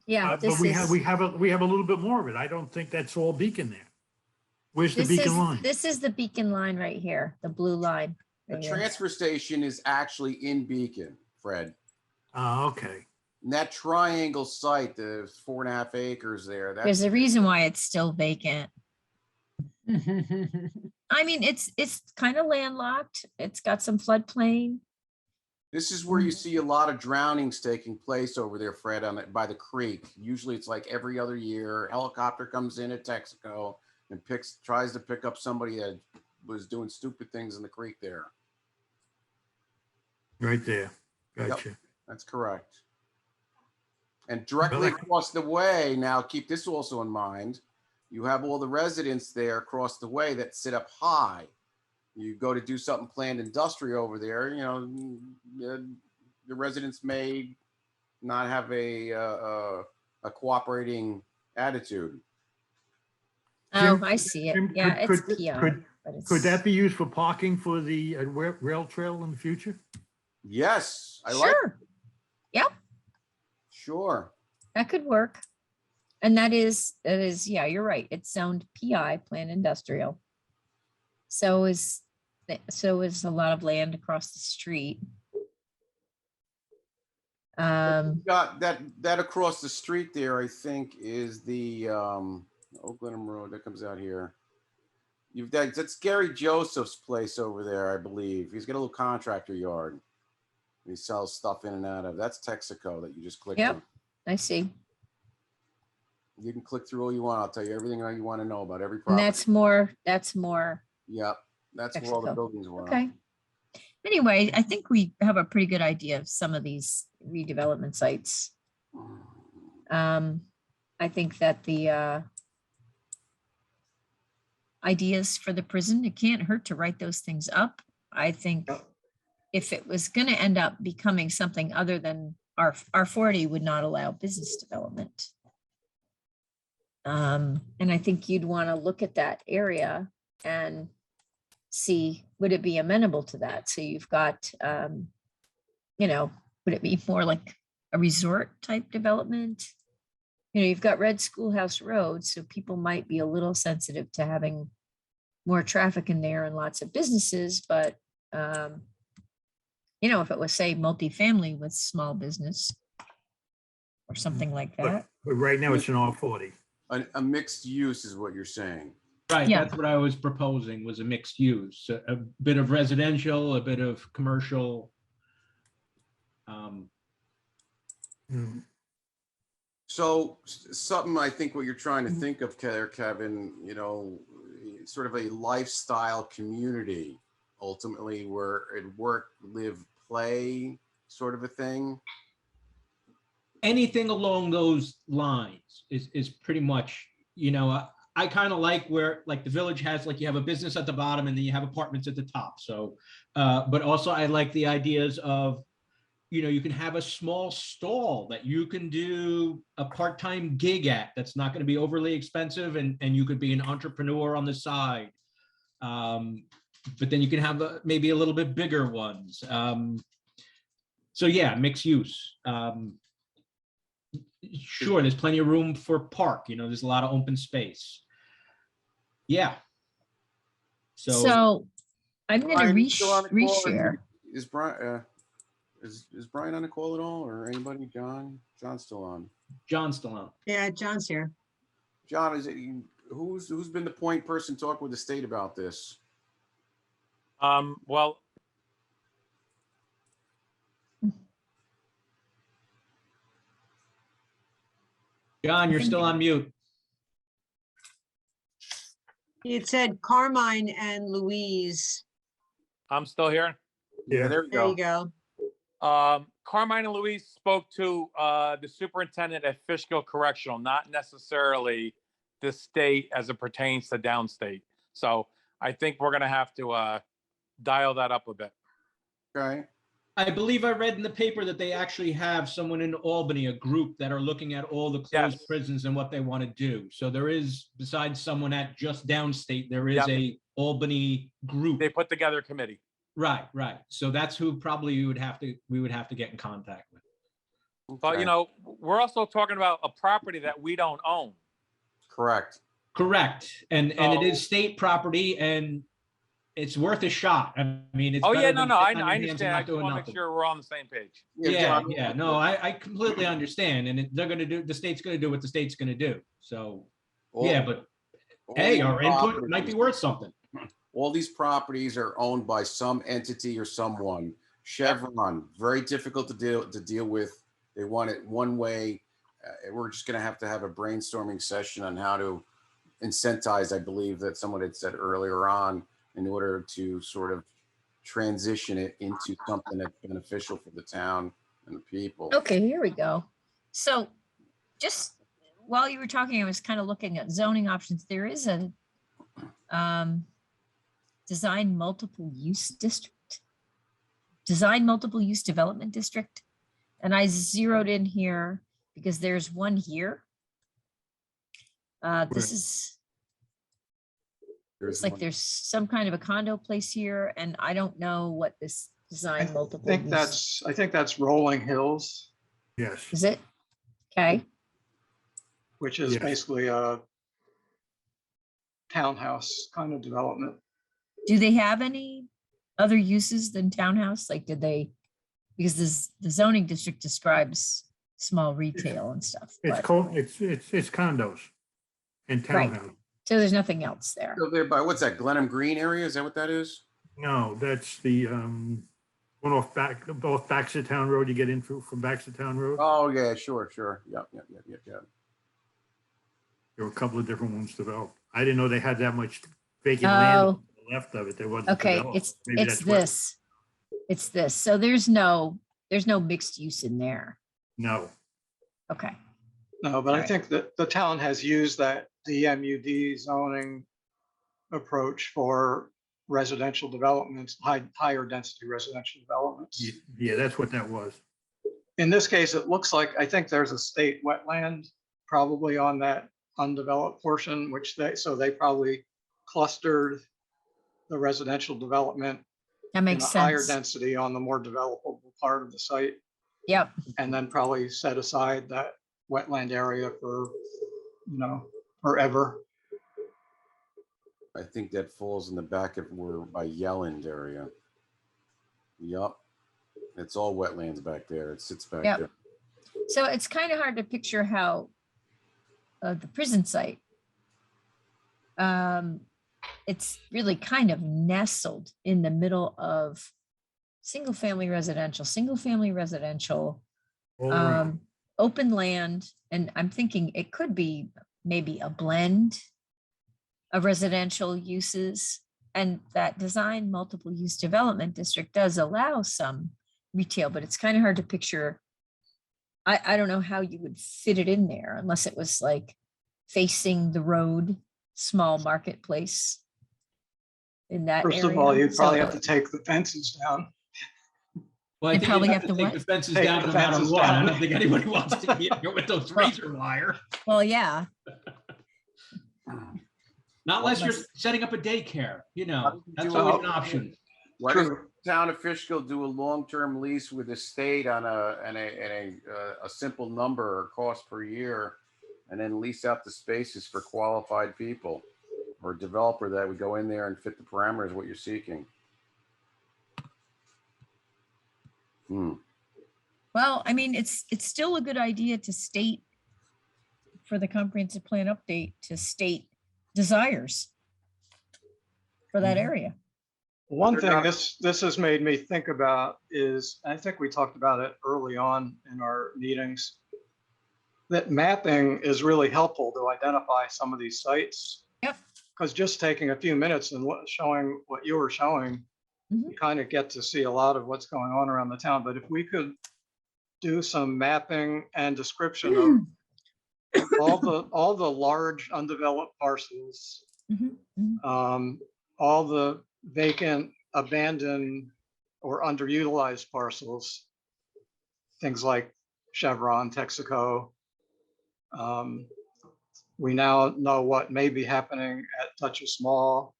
Yeah, But this we is, have a little bit more of it. I don't think that's all Beacon there. Where's the Beacon line? this is the beacon line right here, the blue line. The right here. transfer station is actually in Beacon, Fred. Oh, okay. And that triangle site, the 4.5 acres there, There's that's a reason why it's still vacant. I mean, it's kind of landlocked. It's got some floodplain. this is where you see a lot of drownings taking place over there, Fred, on it by the creek. Usually it's like every other year, helicopter comes in at Texaco and tries to pick up somebody that was doing stupid things in the creek there. Right there. Gotcha. That's correct. And directly But- across the way, now keep this also in mind, you have all the residents there across the way that sit up high. You go to do something planned industrial over there, you know, the residents may not have a cooperating attitude. Oh, Jim, I see it. Jim, Yeah, could- it's could- PI. could- but it's- Could that be used for parking for the rail trail in the future? Yes, I like, Sure. Yep, sure. that could work. And that is, yeah, you're right. It's zoned PI, planned industrial. So is a lot of land across the street. Got that across the street there, I think, is the Oak Glenham Road that comes out here. That's Gary Joseph's place over there, I believe. He's got a little contractor yard. He sells stuff in and out of. That's Texaco that you just clicked Yep. on. I see. You can click through all you want. I'll tell you everything you want to know about every And property. that's more, Yep, that's where all the Texaco. buildings were. okay. Anyway, I think we have a pretty good idea of some of these redevelopment sites. I think that the ideas for the prison, it can't hurt to write those things up. I think if it was going to end up becoming something other than our 40 would not allow business development. And I think you'd want to look at that area and see, would it be amenable to that? So you've got, you know, would it be more like a resort type development? You know, you've got Red Schoolhouse Road, so people might be a little sensitive to having more traffic in there and lots of businesses, but you know, if it was, say, multifamily with small business or something like that. But right now it's an R40. A mixed use is what you're saying. Right, Yeah. that's what I was proposing, was a mixed use, a bit of residential, a bit of commercial. Mm. So something I think what you're trying to think of there, Kevin, you know, sort of a lifestyle community, ultimately where it work, live, play sort of a thing. Anything along those lines is pretty much, you know, I kind of like where, like the village has, like you have a business at the bottom and then you have apartments at the top. So, but also I like the ideas of, you know, you can have a small stall that you can do a part-time gig at that's not going to be overly expensive, and you could be an entrepreneur on the side. But then you can have maybe a little bit bigger ones. So yeah, mixed use. Sure, there's plenty of room for park, you know, there's a lot of open space. Yeah. So I'm going to Brian, you still on the call, or reshare. Is Brian, is Brian on the call at all, or anybody? John's still on. John's still on. Yeah, John's here. John, is it who's been the point person talking with the state about this? Well, John, you're think- still on mute. It said Carmine and Louise. I'm still here. Yeah. There you There you go. go. Carmine and Louise spoke to the superintendent at Fishkill Correctional, not necessarily the state as it pertains to downstate. So I think we're gonna have to dial that up a bit. Okay. I believe I read in the paper that they actually have someone in Albany, a group that are looking at all the closed Yes. prisons and what they want to do. So there is, besides someone at just downstate, there is Yep. a Albany group. They put together a committee. Right, right. So that's who probably we would have to get in contact with. But, Okay. we're also talking about a property that we don't own. Correct. Correct. And it is So- state property and it's worth a shot. I mean, it's Oh, better yeah, no, than no, sitting on I your hands and understand. I not just doing want to make nothing. sure we're on the same page. Yeah, John, yeah. No, I completely understand. And they're going to do, the state's going to do what the state's going to do. So, all- yeah, but all hey, these our input might be properties- worth something. All these properties are owned by some entity or someone. Chevron, very difficult to deal with. They want it one way. We're just going to have a brainstorming session on how to incentivize, I believe that someone had said earlier on, in order to sort of transition it into something that's beneficial for the town and the people. Okay, here we go. So just while you were talking, I was kind of looking at zoning options. There is a design multiple use district, design multiple use development district. And I zeroed in here because there's one here. This is, There's it's like one- there's some kind of a condo place here, and I don't know what this design multiple use. I think that's Rolling Hills, Yes. Is it? Okay, which is Yes. basically a townhouse kind of development. do they have any other uses than townhouse? Like, did they, because the zoning district describes small retail and stuff, It's but, called, it's condos and Right. townhouse. so there's nothing else there. So they're by, what's that, Glenham Green area? Is that what that is? No, that's the, one off Baxtertown Road, you get in through from Baxtertown Road. Oh, yeah, sure. Yep. There were a couple of different ones developed. I didn't know they had that much vacant land Oh, left of it. There wasn't. okay, developed. Maybe it's that's what- this. It's this. So there's no mixed use in there. No, Okay, No, but I Alright. think that the town has used that DMUD zoning approach for residential developments, higher density residential developments. yeah, that's what that was. In this case, it looks like, I think there's a state wetland probably on that undeveloped portion, which they probably clustered the residential development that in a makes higher sense. density on the more developable part of the site, Yep, and then probably set aside that wetland area for, forever. I think that falls in the back of where by Yelland area. Yup. It's all wetlands back there. It sits back Yep. there. so it's kind of hard to picture how the prison site, it's really kind of nestled in the middle of single family residential, All around. open land. And I'm thinking it could be maybe a blend of residential uses, and that design multiple use development district does allow some retail, but it's kind of hard to picture. I don't know how you would fit it in there unless it was like facing the road, small marketplace in that First area. of all, you'd probably So- have to take the fences down. Well, I They think probably you have to take what? the fences Take down the no matter fences what. I down. don't think anybody wants to be here with those razor wire. Well, yeah, Not unless you're setting up a daycare, that's do always it? an option. Why does True. the Town of Fishkill do a long-term lease with the state on a simple number or cost per year, and then lease out the spaces for qualified people or a developer that would go in there and fit the parameters of what you're seeking? well, I mean, it's still a good idea to state for the comprehensive plan update, to state desires for that area. One thing this has made me think about is, I think we talked about it early on in our meetings, that mapping is really helpful to identify some of these sites. Yep. Because just taking a few minutes and showing what you were showing, Mhm. you kind of get to see a lot of what's going on around the town. But if we could do some mapping and description of all the large undeveloped parcels, Mhm, mhm. all the vacant, abandoned, or underutilized parcels, things like Chevron, Texaco. We now know what may be happening at Touch of Small.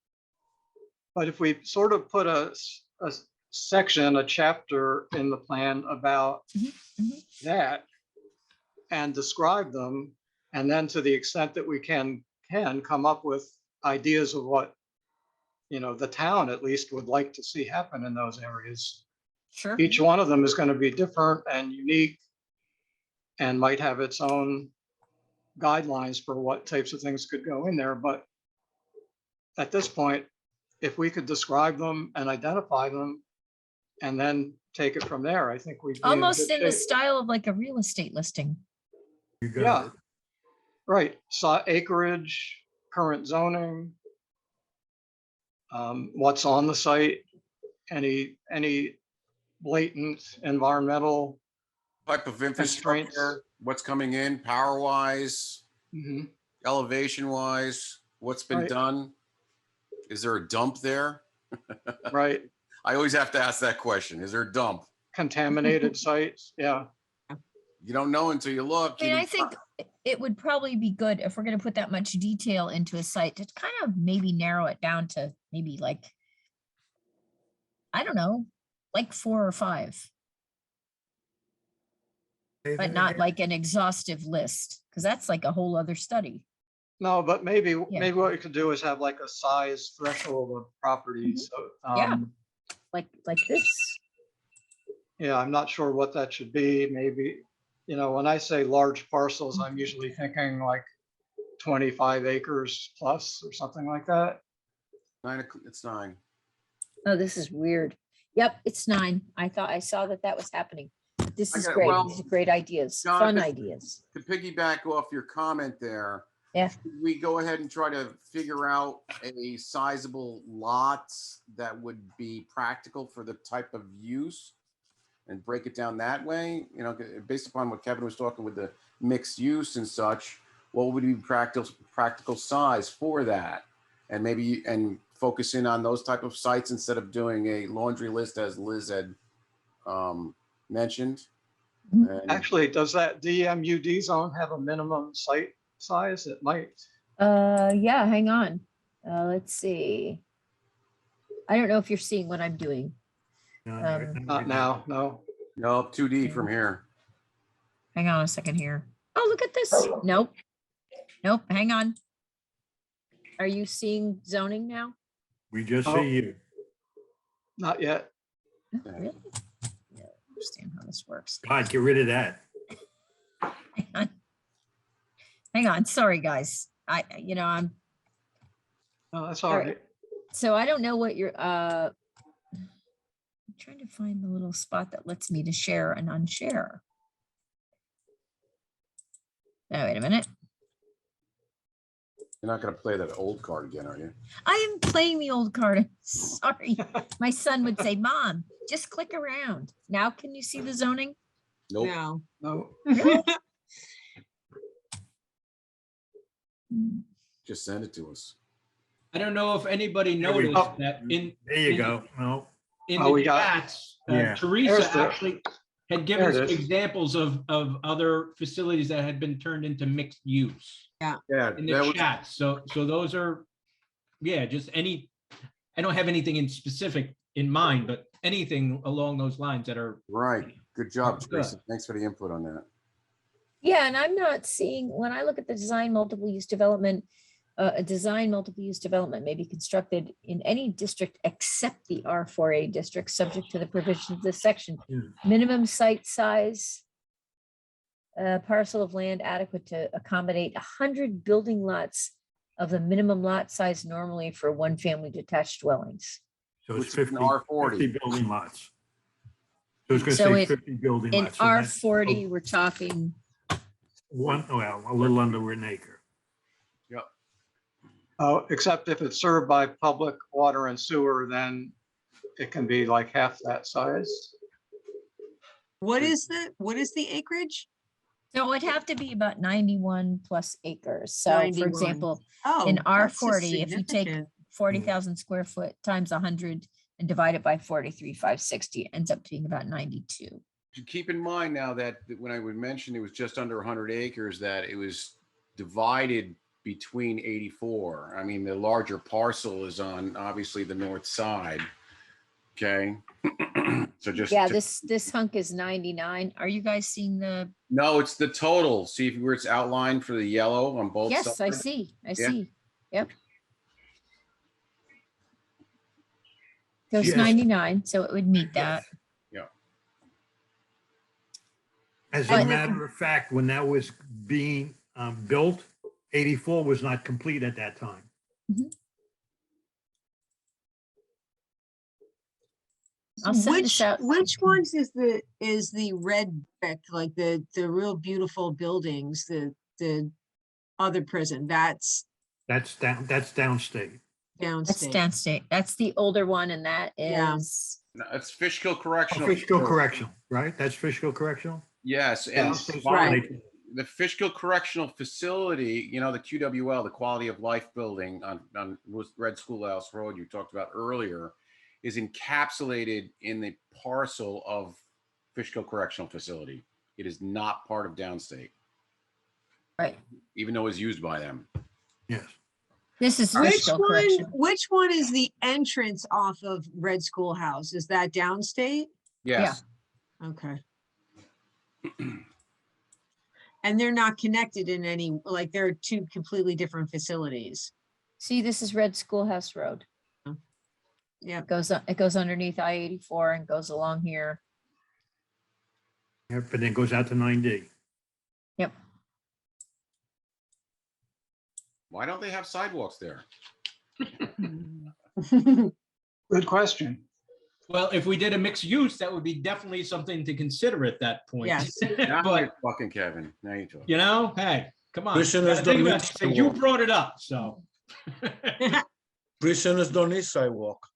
But if we sort of put a a section, a chapter in the plan about Mhm. that and describe them. And then to the extent that we can come up with ideas of what, the town at least would like to see happen in those areas. Sure. Each one of them is going to be different and unique and might have its own guidelines for what types of things could go in there. But at this point, if we could describe them and identify them and then take it from there, I think we'd be in Almost good in the shape. style of like a real estate listing. You Yeah, got it. right. So acreage, current zoning, what's on the site, any blatant environmental. Type of Constraints. infrastructure, what's coming in power wise, Mhm. elevation wise, what's been Right. done? Is there a dump there? Right. I always have to ask that question. Is there a dump? Contaminated sites. Yeah. You don't know until you look. I mean, I think it would probably be good if we're going to put that much detail into a site to kind of maybe narrow it down to maybe like, I don't know, like 4 or 5, but not like an exhaustive list, because that's like a whole other study. No, but maybe Yeah. what we could do is have like a size threshold of properties. So, Yeah. Like this. yeah, I'm not sure what that should be. Maybe, when I say large parcels, I'm usually thinking like 25 acres plus or something like that. It's 9. Oh, this is weird. Yep, it's 9. I thought I saw that was happening. This I is got it. great. Well, These are great ideas, John, fun this- ideas. To piggyback off your comment there, Yeah. we go ahead and try to figure out a sizable lot that would be practical for the type of use and break it down that way, based upon what Kevin was talking with the mixed use and such, what would be practical size for that? And maybe, and focus in on those type of sites instead of doing a laundry list as Liz had mentioned. Mhm. And Actually, does that DMUD zone have a minimum site size? It might. Yeah, hang on. Let's see. I don't know if you're seeing what I'm doing. Not now, no. Nope, 2D from here. Hang on a second here. Oh, look at this. Nope. Nope, hang on. Are you seeing zoning now? We just Oh. see you. Not yet. Oh, really? Yeah, I understand how this works. God, get rid of that. Hang on. Hang on. Sorry, guys. I'm No, that's All all right. right. so I don't know what you're I'm trying to find the little spot that lets me to share and unshare. Oh, wait a minute. You're not going to play that old card again, are you? I am playing the old card. Sorry. My son would say, Mom, just click around. Now can you see the zoning? Nope. No. No. Really? Just send it to us. I don't know if anybody There we noticed go. that in. There you in- go. No. In Oh, the we got- chats, Yeah. Teresa There's the- actually had given There it some is. examples of other facilities that had been turned into mixed use Yeah, in that the was, chat. So those are, yeah, just any, I don't have anything in specific in mind, but anything along those lines that are, right. Good job, Good. Teresa. Thanks for the input on that. Yeah, and I'm not seeing, when I look at the design multiple use development, a design multiple use development may be constructed in any district except the R4A district, subject to the provisions of this section. Yeah. Minimum site size, parcel of land adequate to accommodate 100 building lots of the minimum lot size normally for one-family detached dwellings. So it's Which is 50, an R40. 50 building lots. So it's going to So say it- 50 building In lots. so that's R40, we're talking, a little under an acre. Oh, except if it's served by public water and sewer, then it can be like half that size. What is the acreage? so it'd have to be about 91 plus acres. So for 91. example, Oh, in that's a R40, if you take significant- 40,000 square foot times 100 and divide it by 43,560, ends up being about 92. Keep in mind now that when I would mention it was just under 100 acres, that it was divided between 84. I mean, the larger parcel is on obviously the north side. Okay. So just. Yeah, this hunk is 99. Are you guys seeing the? No, it's the total. See where it's outlined for the yellow on both sides? Yes, I see. I Yeah. see. Yep. Goes Yes. 99, so it would meet that. Yeah. As a matter of fact, when that was being built, 84 was not complete at that time. I'll send this out. Which ones is the red brick, like the real beautiful buildings, the other prison? That's That's downstate. That's downstate. downstate. That's the older one, and that Yeah. is. No, it's Fishkill Correctional. Fishkill Facility. Correctional, right? That's Fishkill Correctional? Yes, and Downstate's Right. downstate. the Fishkill Correctional Facility, you know, the QWL, the Quality of Life Building on Red Schoolhouse Road you talked about earlier, is encapsulated in the parcel of Fishkill Correctional Facility. It is not part of downstate, Right. even though it's used by them. Yes. This is Which Fishkill one? Correction. Which one is the entrance off of Red Schoolhouse? Is that downstate? Yes. Okay. And they're not connected in any, like they're two completely different facilities. See, this is Red Schoolhouse Road. Yeah. It goes underneath I-84 and goes along here. Yep, and then goes out to 9D. Yep. Why don't they have sidewalks there? Good question. Well, if we did a mixed use, that would be definitely something to consider at that point. Yes. Now But, you're fucking Kevin. Now you talk. you know, hey, come on. Prisoners Gotta think don't about need it. So you sidewalk. brought it up, so. Prisoners don't need sidewalk.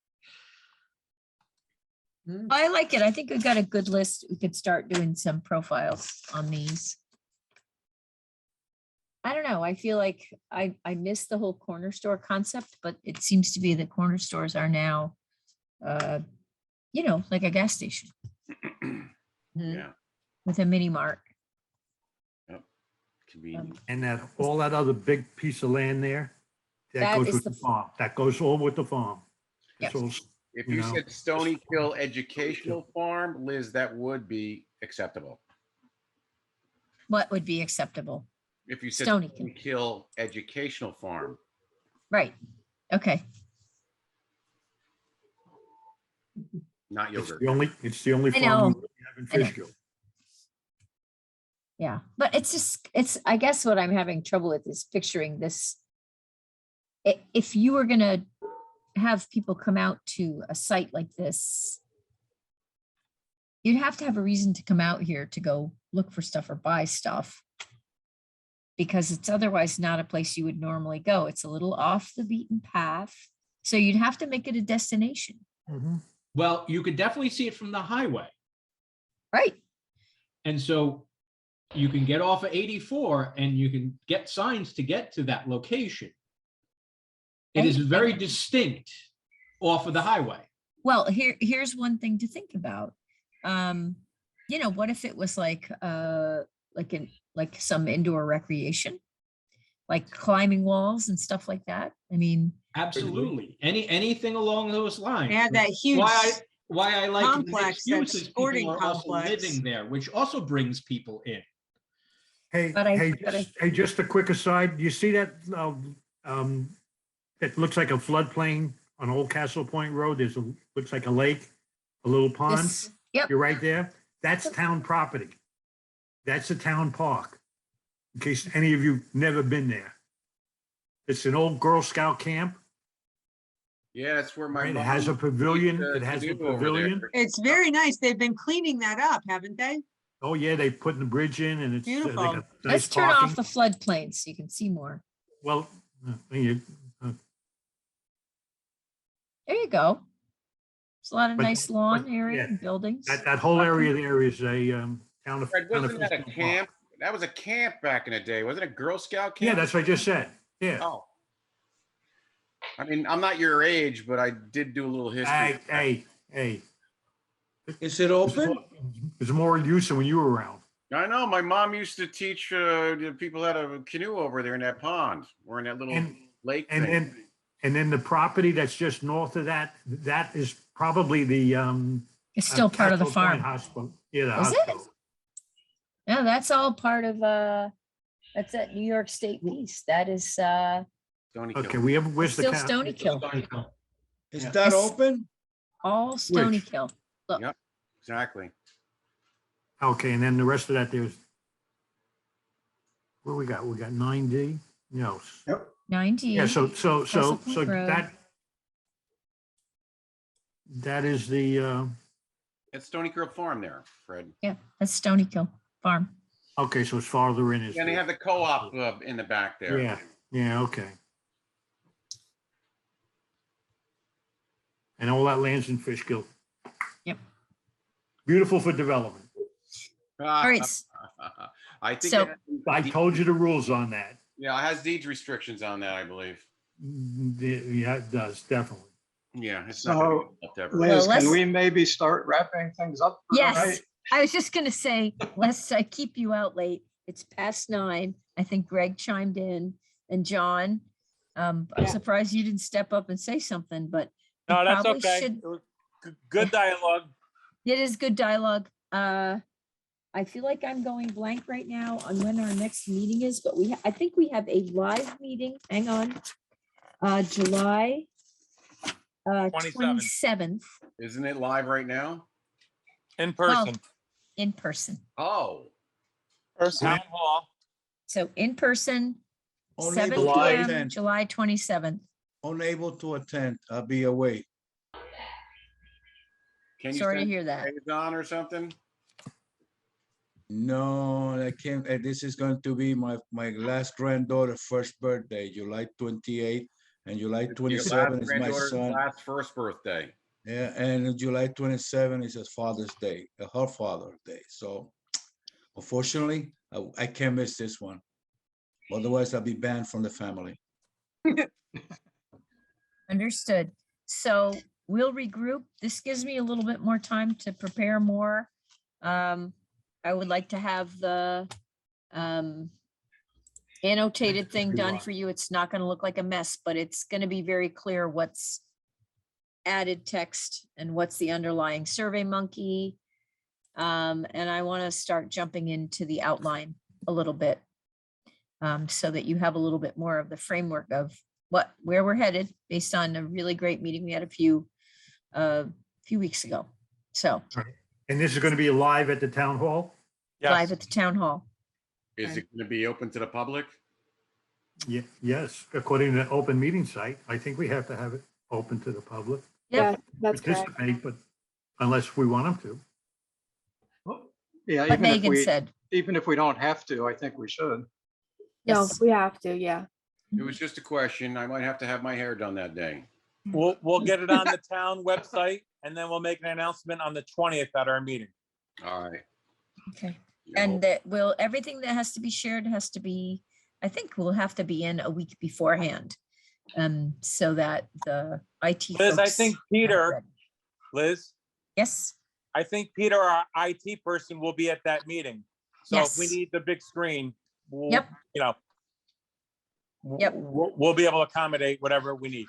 I like it. I think we've got a good list. We could start doing some profiles on these. I don't know. I feel like I miss the whole corner store concept, but it seems to be that corner stores are now, you know, like a gas station Yeah, with a mini mart. convenient. And that, all that other big piece of land there, that That goes is with the- the farm. That goes all with the farm. Yes. It's all, If you you know, said Stony Hill Educational Farm, Liz, that would be acceptable. What would be acceptable? If you said Stony Stony Hill Educational Farm, Right. Okay. not it's yogurt. it's the only I farm we know. really have in I know. Fishkill. Yeah, but I guess what I'm having trouble with is picturing this. If you were gonna have people come out to a site like this, you'd have to have a reason to come out here to go look for stuff or buy stuff. Because it's otherwise not a place you would normally go. It's a little off the beaten path. So you'd have to make it a destination, Mhm. Well, you could definitely see it from the highway. right? And so you can get off of 84 and you can get signs to get to that location. It is very distinct off of the highway. Well, here's one thing to think about. You know, what if it was like some indoor recreation, like climbing walls and stuff like that? I mean, Absolutely. Anything along those lines. They have that huge, Why I like complex, mixed that use is sporting people are also complex. living there, which also brings people in. Hey, But I- just a quick aside, you see that, it looks like a floodplain on Old Castle Point Road. Looks like a lake, a little pond. this, yep, You're right there. That's town property. That's a town park. In case any of you never been there. It's an old Girl Scout camp. Yeah, that's where my Right? It mom has a pavilion. used to It has a canoe over pavilion. there. it's very nice. They've been cleaning that up, haven't they? Oh, yeah, they put the bridge in and it's they Beautiful. got nice let's turn parking. off the floodplain so you can see more. Well, There you go. There's a lot of But- nice lawn but, area yeah, and buildings. that whole area there is a town of. Fred, town of wasn't that a Fishkill camp? Park. That was a camp back in the day. Wasn't it a Girl Scout camp? Yeah, that's what I just said. Yeah. Oh. I mean, I'm not your age, but I did do a little history. Hey. Is it open? There's more use than when you were around. I know. My mom used to teach the people how to canoe over there in that pond. We're in that little And- lake And thing. then the property that's just north of that is Probably the, It's still part of the Castle Point farm. Hospital. Yeah, the Is it? hospital. No, that's all part of, that's at New York State Lease. That is, Stony Okay, Hill. we have, where's the? still ca- Stony Kill, Is Yeah. that Yes. open? all Stony Which? Kill. Look, Yep, exactly. Okay, and then the rest of that, there's. What we got? We got 9D? No. 90. Yeah, so Castle Point Road. that is the, It's Stony Hill Farm there, Fred. Yeah, that's Stony Kill Farm. okay, so it's farther in. Is And they have the co-op in the back there. Yeah, yeah, okay. And all that land's in Fishkill. Yep. Beautiful for development. All right. I think, So- it has- I told you the rules on that. yeah, it has deeds restrictions on that, I believe. Yeah, it does, definitely. Yeah, it's not gonna be up to everybody. Liz, let's- can we maybe start wrapping things up? for Yes, tonight? I was just gonna say, lest I keep you out late, it's past 9. I think Greg chimed in and John. I'm surprised you didn't step up and say something, but we No, that's probably okay. should- It was good dialogue. It is good dialogue. I feel like I'm going blank right now on when our next meeting is, but I think we have a live meeting. Hang on. July 27th Isn't it live right now? In person. in person. Oh, Town hall. So in person, Unable 7 to PM, attend. July 27th. Unable to attend. I'll be away. can you Sorry to send hear that. it on or something? No, I can't. This is going to be my last granddaughter's first birthday, July 28th, and July Your 27 last is my granddaughter's son. last first birthday. Yeah, and July 27 is his Father's Day, her Father's Day. So unfortunately, I can't miss this one. Otherwise, I'll be banned from the family. Understood. So we'll regroup. This gives me a little bit more time to prepare more. I would like to have the annotated thing done for you. It's not going to look like a mess, but it's going to be very clear what's added text and what's the underlying Survey Monkey. And I want to start jumping into the outline a little bit so that you have a little bit more of the framework of where we're headed based on a really great meeting we had a few weeks ago. So And this is going to be live at the town hall? live Yes. at the town hall. Is it gonna be open to the public? Yes, according to the open meeting site, I think we have to have it open to the public. Yep. That's correct. Participate, but unless we want them to. Yeah, What even if Megan we, said. even if we don't have to, I think we should. No, Yes. we have to, yeah. It was just a question. I might have to have my hair done that day. We'll get it on the town website and then we'll make an announcement on the 20th at our meeting. All right. Okay. You And know, that will, everything that has to be shared has to be, I think will have to be in a week beforehand. So that the IT. Liz, I folks think have Peter, ready. Liz, Yes, I think Peter, our IT person, will be at that meeting. So if we Yes. need the big screen, we'll, Yep. you know. Yep. We'll be able to accommodate whatever we need.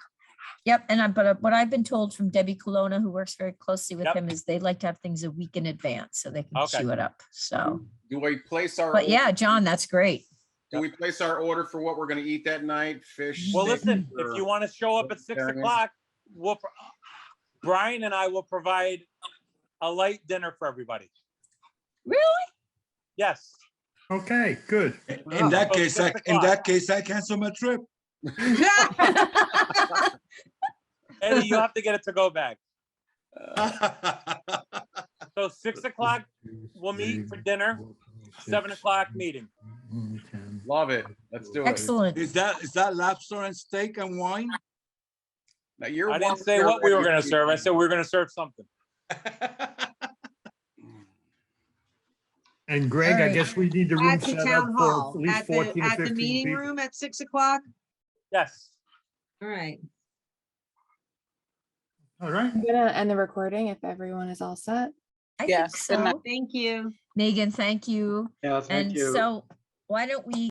yep. And but what I've been told from Debbie Colonna, who works very closely with Yep. him, is they'd like to have things a week in advance so they can Okay. chew it up. So, Do we place our? but yeah, John, that's great. Do we place our order for what we're gonna eat that night? Fish? Well, steak, listen, if or- you want to show up at 6 vegetarian? o'clock, Brian and I will provide a light dinner for everybody. Really? Yes. Okay, good. In that case, I cancel my trip. Eddie, you have to get a to-go bag. So 6 o'clock, we'll meet for dinner, 7 o'clock meeting. Love it. Let's do it. Excellent. Is that lobster and steak and wine? Now you're I didn't one say here what we were ready gonna to- serve. I said we were gonna serve something. And Greg, I Alright. guess we need the room At the set up town for hall, at least at 14 the, to at the 15 meeting people. room at 6 o'clock? Yes. All right. All right. I'm gonna end the recording if everyone is all set. I think Yes, good night. so. Thank you. Megan, thank you. Yeah, thank And you. so why don't we